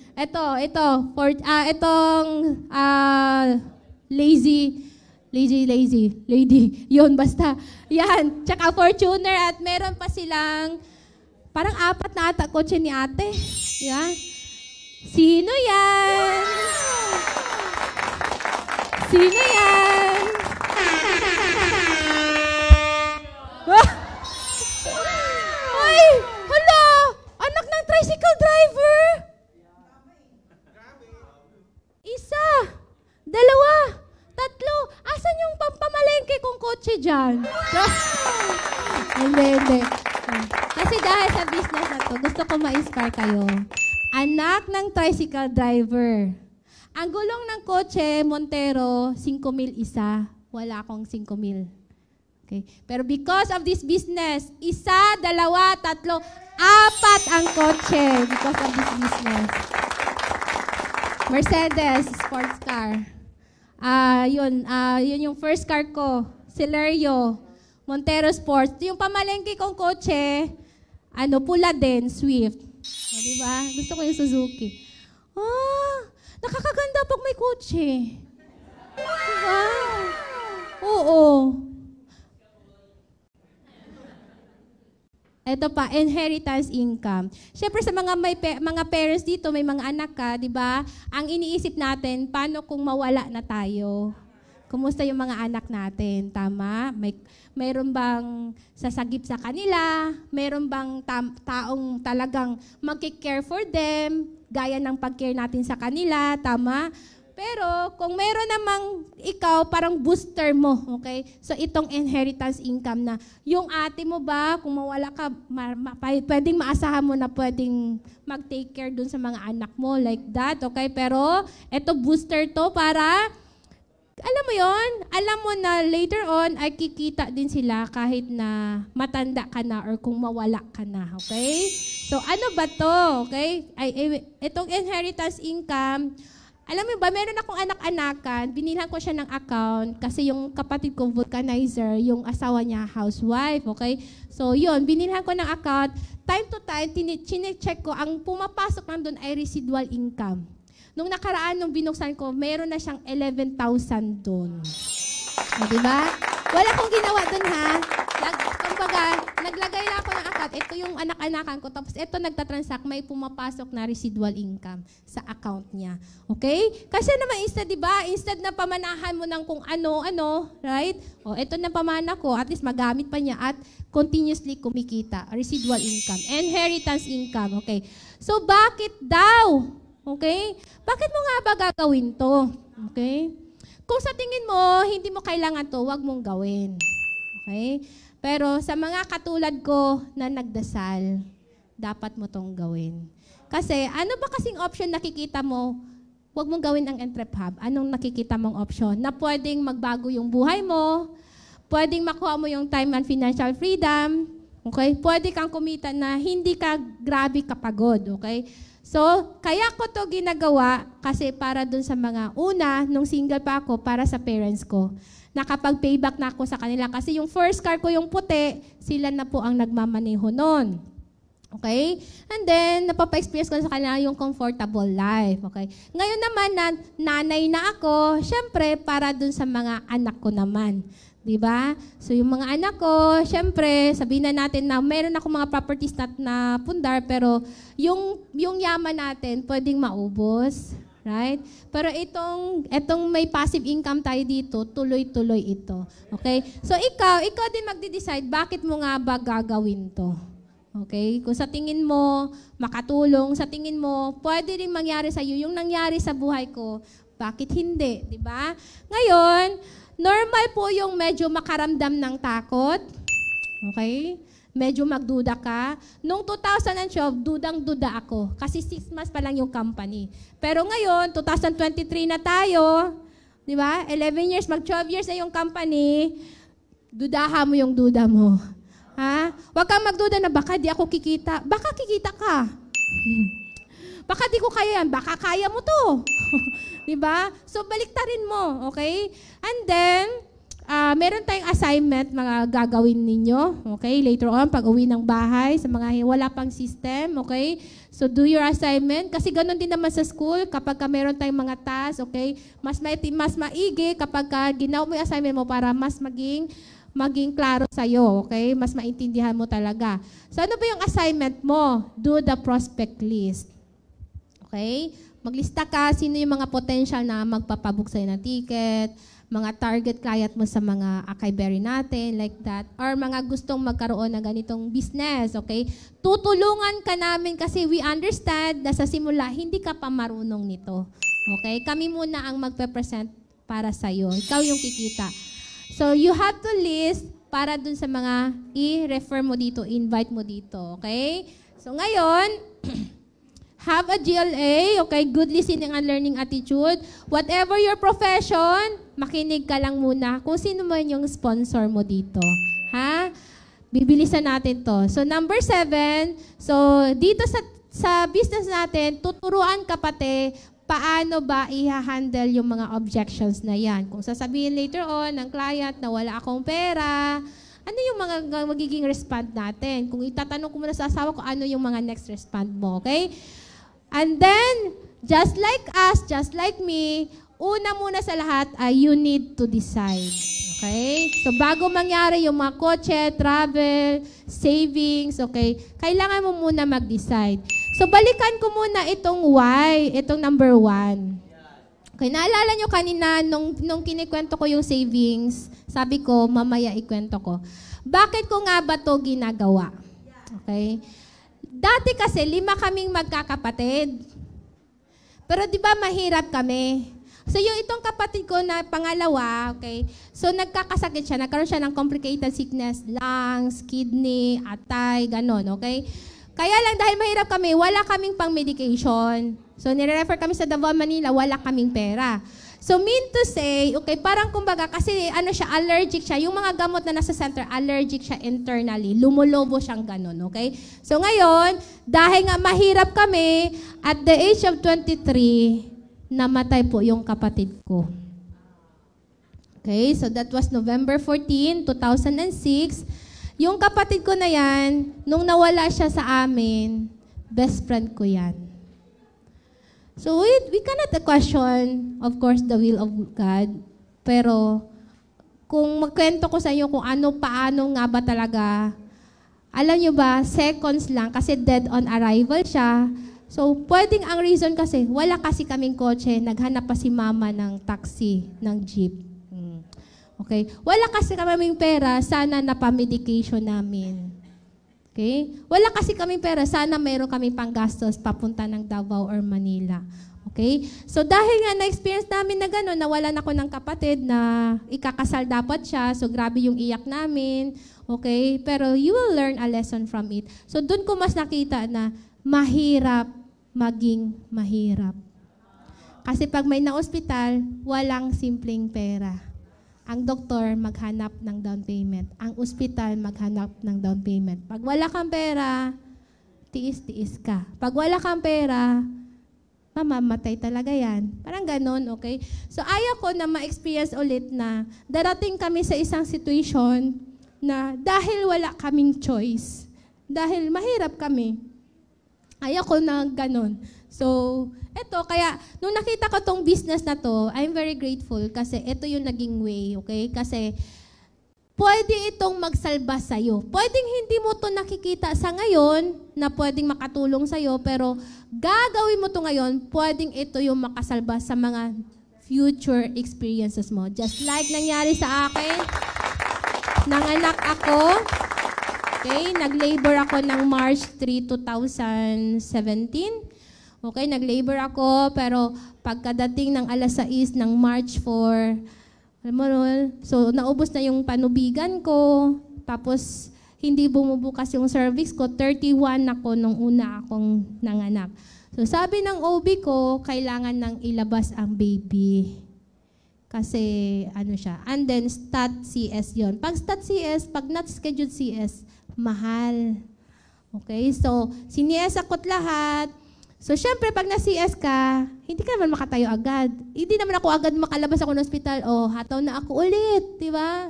Lady. Yun, basta. Yan. Tsaka Fortuner at meron pa silang parang 4 na ata kotse ni ate. Yan. Sino yan? Sino yan? Ay! Hala! Anak ng tricycle driver! Isa! 2! 3! Asan yung pampamalengke kong kotse dyan? Hindi. Kasi dahil sa business na to, gusto ko ma-inspire kayo. Anak ng tricycle driver. Ang gulong ng kotse, Montero, 5,000 isa. Wala akong 5,000. Okay. Pero because of this business, 1, 2, 3, 4 ang kotse because of this business. Mercedes, sports car. Yun yung first car ko. Celerio, Montero Sports. Yung pamalengke kong kotse, pula din, Swift. O, diba? Gusto ko yung Suzuki. Nakakaganda pag may kotse. Diba? Oo. Ito pa, inheritance income. Siyempre sa mga parents dito, may mga anak ka, di ba? Ang iniisip natin, paano kung mawala na tayo? Kumusta yung mga anak natin? Tama? Mayroon bang sasagip sa kanila? Mayroon bang taong talagang mag-care for them? Gaya ng pag-care natin sa kanila? Tama? Pero kung meron namang ikaw, parang booster mo, okay? So itong inheritance income na, yung ate mo ba, kung mawala ka, pwedeng maasahan mo na pwedeng mag-take care dun sa mga anak mo, like that, okay? Pero ito booster to para, alam mo yon, alam mo na later on ay kikita din sila kahit na matanda ka na or kung mawala ka na, okay? So ano ba to, okay? Itong inheritance income, alam mo ba, meron akong anak-anakan, binilhan ko siya ng account kasi yung kapatid ko vulcanizer, yung asawa niya housewife, okay? So yun, binilhan ko ng account, time to time, chinecheck ko, ang pumapasok lang doon ay residual income. Nung nakaraan, nung binuksan ko, meron na siyang 11,000 doon. O, diba? Wala akong ginawa doon, ha? kumbaga, naglagay na ako ng account. Ito yung anak-anakan ko. Tapos ito nagtatransact, may pumapasok na residual income sa account niya. Okay? Kasi naman, di ba? Instead na pamanahan mo ng kung ano-ano, right? O, ito na pamana ko. At least magamit pa niya at continuously kumikita. Residual income. Inheritance income. Okay? So, bakit daw? Okay? Bakit mo nga ba gagawin to? Okay? Kung sa tingin mo, hindi mo kailangan to, wag mong gawin. Okay? Pero sa mga katulad ko na nagdasal, dapat mo tong gawin. Kasi ano ba kasing option nakikita mo? Huwag mong gawin ang EntrepHub. Anong nakikita mong option? Na pwedeng magbago yung buhay mo, pwedeng makuha mo yung time and financial freedom, okay? Pwede kang kumita na hindi ka grabe kapagod, okay? So, kaya ko to ginagawa kasi para dun sa mga una, nung single pa ako, para sa parents ko. Nakapag-payback na ako sa kanila. Kasi yung first car ko, yung puti, sila na po ang nagmamaneho nun. Okay? And then, napapa-experience ko sa kanila yung comfortable life. Okay? Ngayon naman, nanay na ako, syempre, para dun sa mga anak ko naman. Diba? So, yung mga anak ko, syempre, sabihin na natin na meron ako mga properties na pundar, pero yung yaman natin, pwedeng maubos. Right? Pero itong may passive income tayo dito, tuloy-tuloy ito. Okay? So ikaw din magde-decide bakit mo nga ba gagawin to. Okay? Kung sa tingin mo makatulong, sa tingin mo pwede ring mangyari sa iyo yung nangyari sa buhay ko, bakit hindi, 'di ba? Ngayon, normal po yung medyo makaramdam ng takot. Okay? Medyo magduda ka. Noong 2012, dudang-duda ako. Kasi 6 months pa lang yung company. Pero ngayon, 2023 na tayo, di ba? 11 years, mag-12 years na yung company, dudahan mo yung duda mo. Ha? Huwag kang magduda na baka di ako kikita. Baka kikita ka. Baka di ko kaya yan. Baka kaya mo to. Di ba? So, baliktarin mo. Okay? And then, meron tayong assignment mga gagawin ninyo, okay? Later on, pag uwi ng bahay, sa mga wala pang system, okay? So, do your assignment. Kasi ganun din naman sa school, kapag meron tayong mga tasks, okay? Mas maigi kapag ginawa mo yung assignment mo para mas maging klaro sa'yo, okay? Mas maintindihan mo talaga. So, ano ba yung assignment mo? Do the prospect list. Okay? Maglista ka, sino yung mga potential na magpapabook sa'yo ng ticket, mga target client mo sa mga akay-berry natin, like that, or mga gustong magkaroon ng ganitong business, okay? Tutulungan ka namin kasi we understand na sa simula, hindi ka pa marunong nito. Okay? Kami muna ang magpe-present para sa'yo. Ikaw yung kikita. So, you have to list para dun sa mga i-refer mo dito, invite mo dito, okay? So, ngayon, have a GLA, okay? Good listening and learning attitude. Whatever your profession, makinig ka lang muna kung sino man yung sponsor mo dito. Ha? Bibilisan natin to. So, number 7, so dito sa business natin, tuturuan ka pati paano ba i-handle yung mga objections na yan. Kung sasabihin later on ng client na wala akong pera, ano yung mga magiging respond natin? Kung itatanong ko muna sa asawa ko, ano yung mga next respond mo, okay? And then, just like us, just like me, una muna sa lahat ay you need to decide. Okay? So, bago mangyari yung mga kotse, travel, savings, okay? Kailangan mo muna mag-decide. So, balikan ko muna itong why, itong number 1. Okay, naalala nyo kanina, nung kinikwento ko yung savings, sabi ko, mamaya ikwento ko. Bakit ko nga ba to ginagawa? Okay? Dati kasi, 5 kaming magkakapatid. Pero di ba mahirap kami? So yung itong kapatid ko na pangalawa, okay, so nagkakasakit siya, nagkaroon siya ng complicated sickness, lungs, kidney, atay, ganon, okay? Kaya lang dahil mahirap kami, wala kaming pang medication. So nire-refer kami sa Davao, Manila, wala kaming pera. So, mean to say, okay, parang kumbaga, kasi ano siya, allergic siya. Yung mga gamot na nasa center, allergic siya internally. Lumulobo siyang ganun, okay? So, ngayon, dahil nga mahirap kami, at the age of 23, namatay po yung kapatid ko. Okay, so that was November 14, 2006. Yung kapatid ko na yan, nung nawala siya sa amin, best friend ko yan. So, we cannot question, of course, the will of God. Pero, kung magkwento ko sa inyo kung paano nga ba talaga, alam nyo ba, seconds lang kasi dead on arrival siya. So, pwedeng ang reason kasi, wala kasi kaming kotse, naghanap pa si mama ng taxi, ng jeep. Okay? Wala kasi kaming pera, sana napamedication namin. Okay? Wala kasi kaming pera, sana mayroon kaming panggastos papunta ng Davao or Manila. Okay? So, dahil nga na-experience namin na gano'n, nawalan ako ng kapatid na ikakasal dapat siya, so grabe yung iyak namin. Okay? Pero you will learn a lesson from it. So, doon ko mas nakita na mahirap maging mahirap. Kasi pag may na-ospital, walang simpleng pera. Ang doktor maghanap ng down payment. Ang ospital maghanap ng down payment. Pag wala kang pera, tiis-tiis ka. Pag wala kang pera, mamamatay talaga yan. Parang ganon, okay? So, ayaw ko na ma-experience ulit na darating kami sa isang situation na dahil wala kaming choice, dahil mahirap kami, ayaw ko na ganon. So, eto, kaya, nung nakita ko tong business na to, I'm very grateful kasi ito yung naging way, okay? Kasi, pwede itong magsalba sa'yo. Pwedeng hindi mo to nakikita sa ngayon na pwedeng makatulong sa'yo, pero gagawin mo to ngayon, pwedeng ito yung makasalba sa mga future experiences mo. Just like nangyari sa akin, nanganak ako, okay, nag-labor ako ng March 3, 2017. Okay, nag-labor ako, pero pagkadating ng alas 6 ng March 4, alam mo, so naubos na yung panubigan ko, tapos hindi bumubukas yung cervix ko, 31 ako nung una akong nanganak. So sabi ng OB ko, kailangan nang ilabas ang baby. Kasi ano siya, and then stat CS yon. Pag stat CS, pag not scheduled CS, mahal. Okay, so sinies ako't lahat. So, syempre, pag na-CS ka, hindi ka naman makatayo agad. Hindi naman ako agad makalabas ako ng ospital. Oh, hataw na ako ulit. Diba?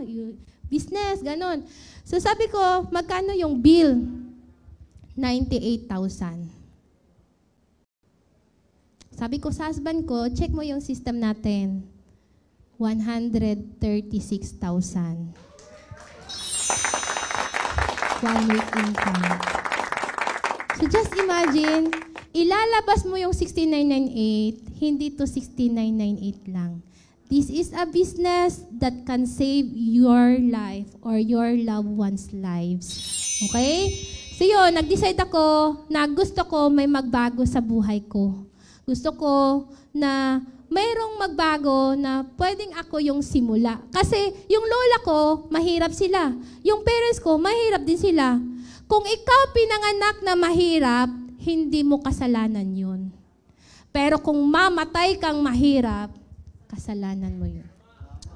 Business, ganon. So, sabi ko, magkano yung bill? 98,000. Sabi ko sa husband ko, check mo yung system natin. 136,000. 1 week income. So, just imagine, ilalabas mo yung 6998, hindi to 6998 lang. This is a business that can save your life or your loved one's lives. Okay? So yun, nag-decide ako na gusto ko may magbago sa buhay ko. Gusto ko na mayroong magbago na pwedeng ako yung simula. Kasi yung lola ko, mahirap sila. Yung parents ko, mahirap din sila. Kung ikaw pinanganak na mahirap, hindi mo kasalanan yun. Pero kung mamatay kang mahirap, kasalanan mo yun.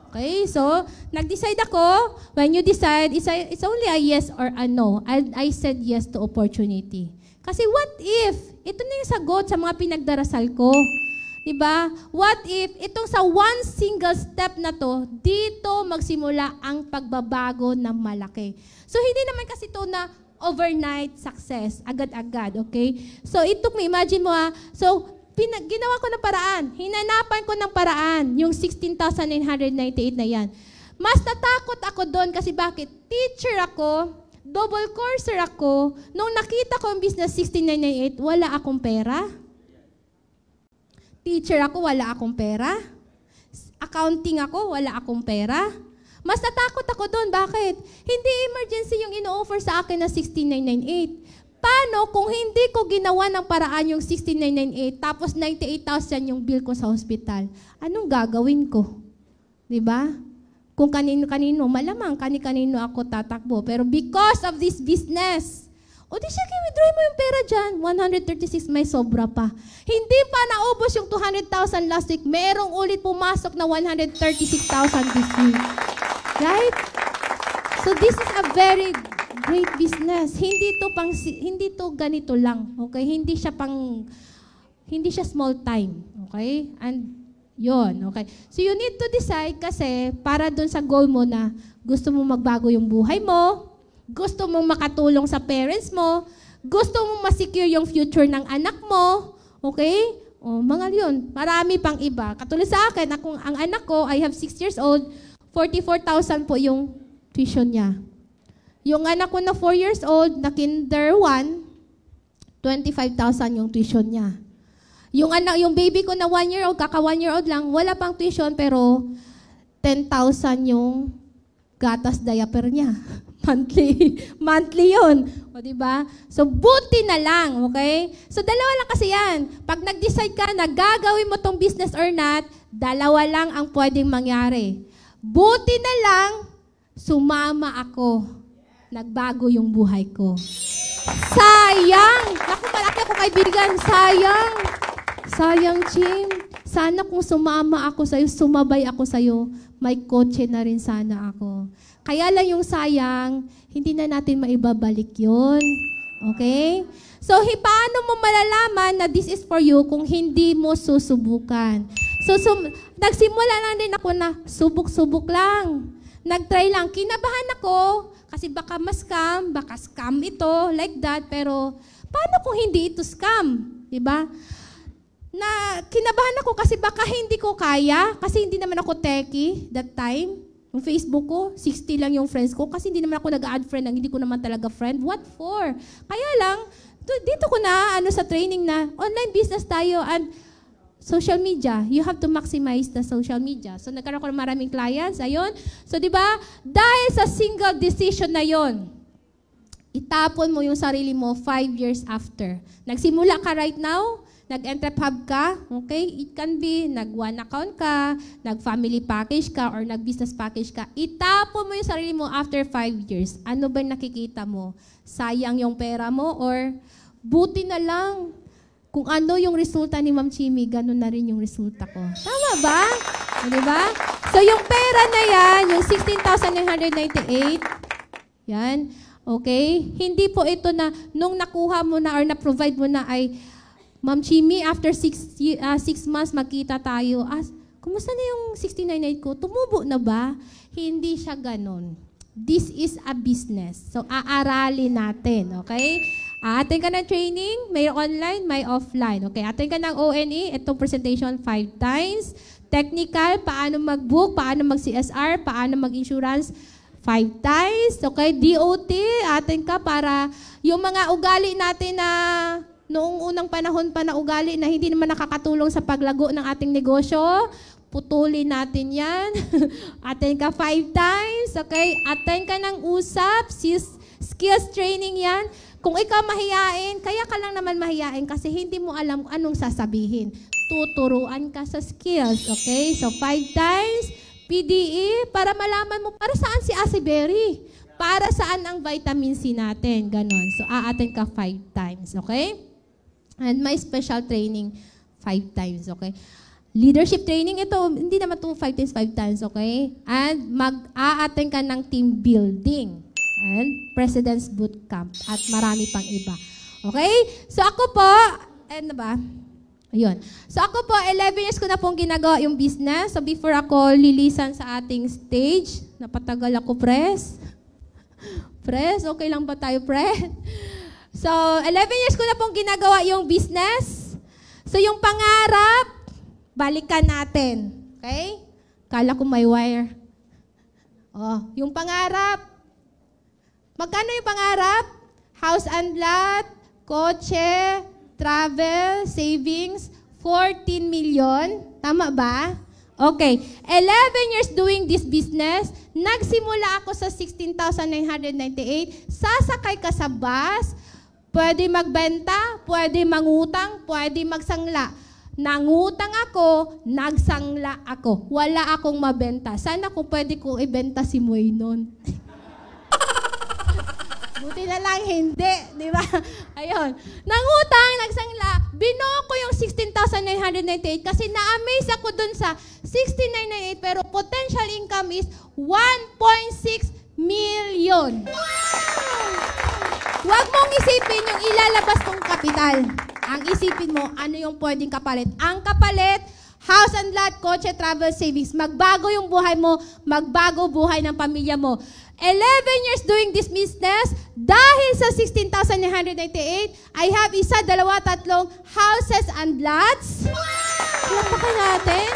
Okay? So, nag-decide ako. When you decide, it's only a yes or a no. I said yes to opportunity. Kasi what if? Ito na yung sagot sa mga pinagdarasal ko. Diba? What if? Itong sa one single step na to, dito magsimula ang pagbabago ng malaki. So, hindi naman kasi ito na overnight success, agad-agad, okay? So, it took me, imagine mo so, ginawa ko ng paraan, hinanapan ko ng paraan, yung 16,998 na yan. Mas natakot ako doon kasi bakit? Teacher ako, double courser ako, nung nakita ko ang business 16,998, wala akong pera. Teacher ako, wala akong pera. Accounting ako, wala akong pera. Mas natakot ako doon. Bakit? Hindi emergency yung ino-offer sa akin na 16,998. Paano kung hindi ko ginawa ng paraan yung 16,998 tapos 98,000 yung bill ko sa hospital? Anong gagawin ko? Diba? Kung kanino-kanino, malamang kanino ako tatakbo. Pero because of this business, o di siya, withdraw mo yung pera dyan. 136, may sobra pa. Hindi pa naubos yung 200,000 last week. Merong ulit pumasok na 136,000 this week. Right? So this is a very great business. Hindi to ganito lang. Okay? Hindi siya small time. Okay? And yon, okay? So you need to decide kasi para dun sa goal mo na gusto mo magbago yung buhay mo, gusto mong makatulong sa parents mo, gusto mong masecure yung future ng anak mo, okay? O, mga yun. Marami pang iba. Katulad sa akin, ang anak ko, I have 6 years old, 44,000 po yung tuition niya. Yung anak ko na 4 years old, na kinder 1, 25,000 yung tuition niya. Yung baby ko na 1 year old, kaka 1 year old lang, wala pang tuition, pero 10,000 yung gatas diaper niya. Monthly yun. O, diba? So, buti na lang, okay? So, dalawa lang kasi yan. Pag nag-decide ka na gagawin mo tong business or not, dalawa lang ang pwedeng mangyari. Buti na lang, sumama ako. Nagbago yung buhay ko. Sayang! Naku, malaki ako kaibigan. Sayang! Sayang, Jim. Sana kung sumama ako sa'yo, sumabay ako sa'yo, may kotse na rin sana ako. Kaya lang yung sayang, hindi na natin maibabalik yun. Okay? So, paano mo malalaman na this is for you kung hindi mo susubukan? So nagsimula lang din ako na subok-subok lang. Nag-try lang. Kinabahan ako kasi baka ma-scam, baka scam ito, like that. Pero, paano kung hindi ito scam? Diba? Na kinabahan ako kasi baka hindi ko kaya, kasi hindi naman ako techie that time. Yung Facebook ko, 60 lang yung friends ko, kasi hindi naman ako nag-add friend, hindi ko naman talaga friend. What for? Kaya lang, dito ko na sa training na online business tayo and social media. You have to maximize the social media. So, nagkaroon ko ng maraming clients. Ayun. So, di ba? Dahil sa single decision na yon, itapon mo yung sarili mo 5 years after. Nagsimula ka right now, nag-entrep-hub ka, okay? It can be, nag-one account ka, nag-family package ka, or nag-business package ka. Itapon mo yung sarili mo after 5 years. Ano ba nakikita mo? Sayang yung pera mo, or buti na lang, kung ano yung resulta ni Ma'am Chimmy, ganun na rin yung resulta ko. Tama ba? Di ba? So, yung pera na yan, yung 16,998, yan, okay? Hindi po ito na, nung nakuha mo na or na-provide mo na ay, Ma'am Chimmy, after 6 months, magkita tayo. Kumusta na yung 1698 ko? Tumubo na ba? Hindi siya ganun. This is a business. So, aaralin natin, okay? Atin ka ng training, may online, may offline. Okay, atin ka ng ONE, itong presentation 5 times. Technical, paano mag-book, paano mag-CSR, paano mag-insurance, 5 times. Okay, DOT, atin ka para yung mga ugali natin na noong unang panahon pa na ugali na hindi naman nakakatulong sa paglago ng ating negosyo, putulin natin yan. Atin ka 5 times. Okay, atin ka ng usap, skills training yan. Kung ikaw mahiyain, kaya ka lang naman mahiyain kasi hindi mo alam anong sasabihin. Tuturuan ka sa skills, okay? So, 5 times, PDE, para malaman mo, para saan si Asiberry? Para saan ang vitamin C natin? Ganon. So, aatin ka 5 times, okay? And my special training, 5 times, okay? Leadership training, ito, hindi naman ito 5 times, 5 times, okay? And mag-aatin ka ng team building. And President's Bootcamp at marami pang iba. Okay? So ako po, ano ba? Ayun. So ako po, 11 years ko na pong ginagawa yung business. So before ako lilisan sa ating stage, napatagal ako, Pres. Pres, okay lang ba tayo, Pres? So 11 years ko na pong ginagawa yung business. So yung pangarap, balikan natin. Okay? Kala ko may wire. Oh, yung pangarap, magkano yung pangarap? House and lot, kotse, travel, savings, 14 million. Tama ba? Okay. 11 years doing this business. Nagsimula ako sa 16,998. Sasakay ka sa bus. Pwede magbenta, pwede mangutang, pwede magsangla. Nangutang ako, nagsangla ako. Wala akong mabenta. Sana kung pwede kong ibenta si Moy nun. Buti na lang hindi, di ba? Ayun. Nangutang, nagsangla, binuo ko yung 16,998 kasi na-amaze ako dun sa 16,998 pero potential income is 1.6 million. Huwag mong isipin yung ilalabas kong kapital. Ang isipin mo, ano yung pwedeng kapalit? Ang kapalit, house and lot, kotse, travel, savings. Magbago yung buhay mo, magbago buhay ng pamilya mo. 11 years doing this business, dahil sa 16,998, I have 1, 2, 3 houses and lots. Lapakan natin.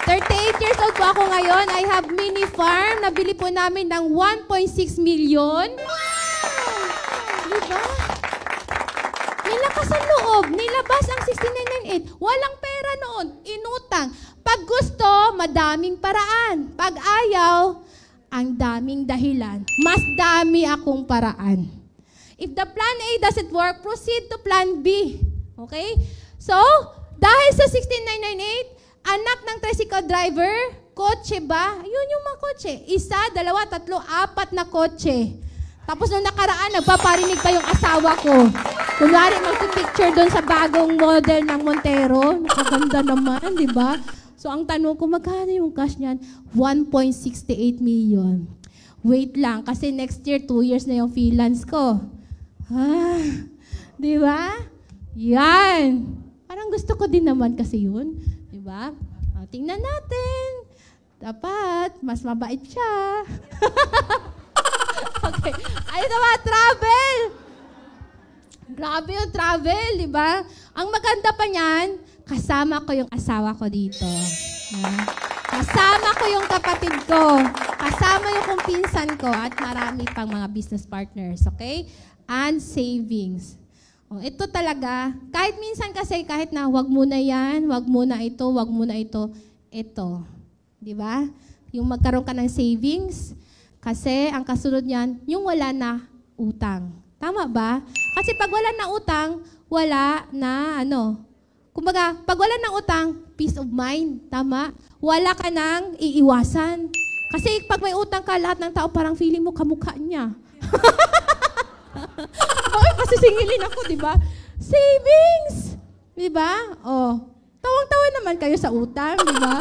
38 years old po ako ngayon. I have mini farm. Nabili po namin ng 1.6 million. Diba? Nilakas ang loob. Nilabas ang 6998. Walang pera noon. Inutang. Pag gusto, madaming paraan. Pag ayaw, ang daming dahilan. Mas dami akong paraan. If the plan A doesn't work, proceed to plan B. Okay? So, dahil sa 16998, anak ng tricycle driver, kotse ba? Yun yung mga kotse. 1, 2, 3, 4 na kotse. Tapos nung nakaraan, nagpaparinig pa yung asawa ko. Kunwari, magpipicture doon sa bagong model ng Montero. Nakaganda naman, di ba? So, ang tanong ko, magkano yung cash niyan? 1.68 million. Wait lang, kasi next year, 2 years na yung freelance ko. Di ba? Yan. Parang gusto ko din naman kasi yun. Di ba? Tingnan natin. Dapat, mas mabait siya. Okay. Ay, naman, travel. Grabe yung travel, di ba? Ang maganda pa niyan, kasama ko yung asawa ko dito. Kasama ko yung kapatid ko. Kasama yung kumpinsan ko at marami pang mga business partners, okay? And savings. Oh, ito talaga, kahit minsan kasi, kahit na wag muna yan, wag muna ito, wag muna ito, ito. Di ba? Yung magkaroon ka ng savings, kasi ang kasunod niyan, yung wala na utang. Tama ba? Kasi pag wala na utang, wala na kumbaga, pag wala na utang, peace of mind. Tama? Wala ka nang iiwasan. Kasi pag may utang ka, lahat ng tao parang feeling mo kamukha niya. Bakit kasi singilin ako, di ba? Savings! Di ba? Oh. Tawang-tawa naman kayo sa utang, di ba?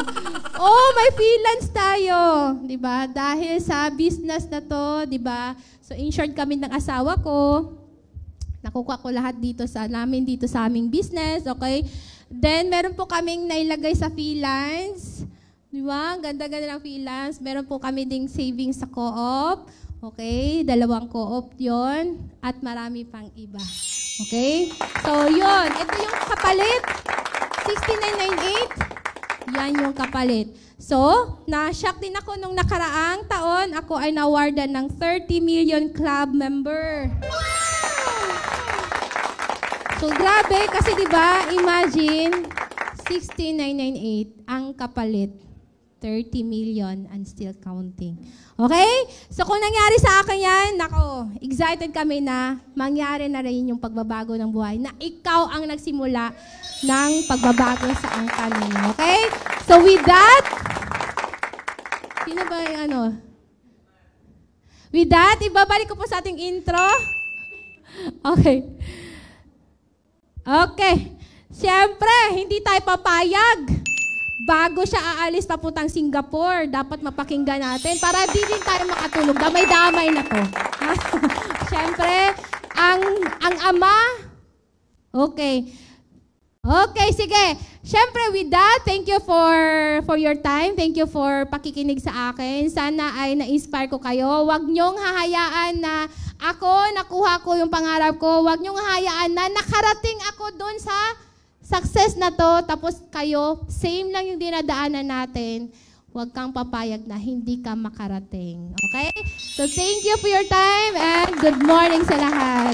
Oh, may freelance tayo, di ba? Dahil sa business na to, di ba? So, insured kami ng asawa ko. Nakukuha ko lahat dito sa aming business, okay? Then, meron po kaming nailagay sa freelance. Di ba? Ganda-ganda ng freelance. Meron po kami ding savings sa co-op. Okay? 2 co-op yon at marami pang iba. Okay? So, yun. Ito yung kapalit. 6998. Yan yung kapalit. So, na-shock din ako nung nakaraang taon. Ako ay nawardan ng 30 million club member. So, grabe. Kasi diba, imagine, 6998 ang kapalit. 30 million and still counting. Okay? So, kung nangyari sa akin yan, nako, excited kami na mangyari na rin yung pagbabago ng buhay na ikaw ang nagsimula ng pagbabago sa angkan ninyo. Okay? So, with that, sino ba yung With that, ibabalik ko po sa ating intro. Okay. Okay. Siyempre, hindi tayo papayag. Bago siya aalis papuntang Singapore, dapat mapakinggan natin para di din tayo makatulog. Damay-damay na to. Siyempre, ang ama, okay. Okay, sige. Siyempre, with that, thank you for your time. Thank you for pakikinig sa akin. Sana ay na-inspire ko kayo. Huwag niyong hahayaan na ako, nakuha ko yung pangarap ko. Huwag niyong hahayaan na nakarating ako doon sa success na to, tapos kayo, same lang yung dinadaanan natin. Huwag kang papayag na hindi ka makarating. Okay? So, thank you for your time and good morning sa lahat.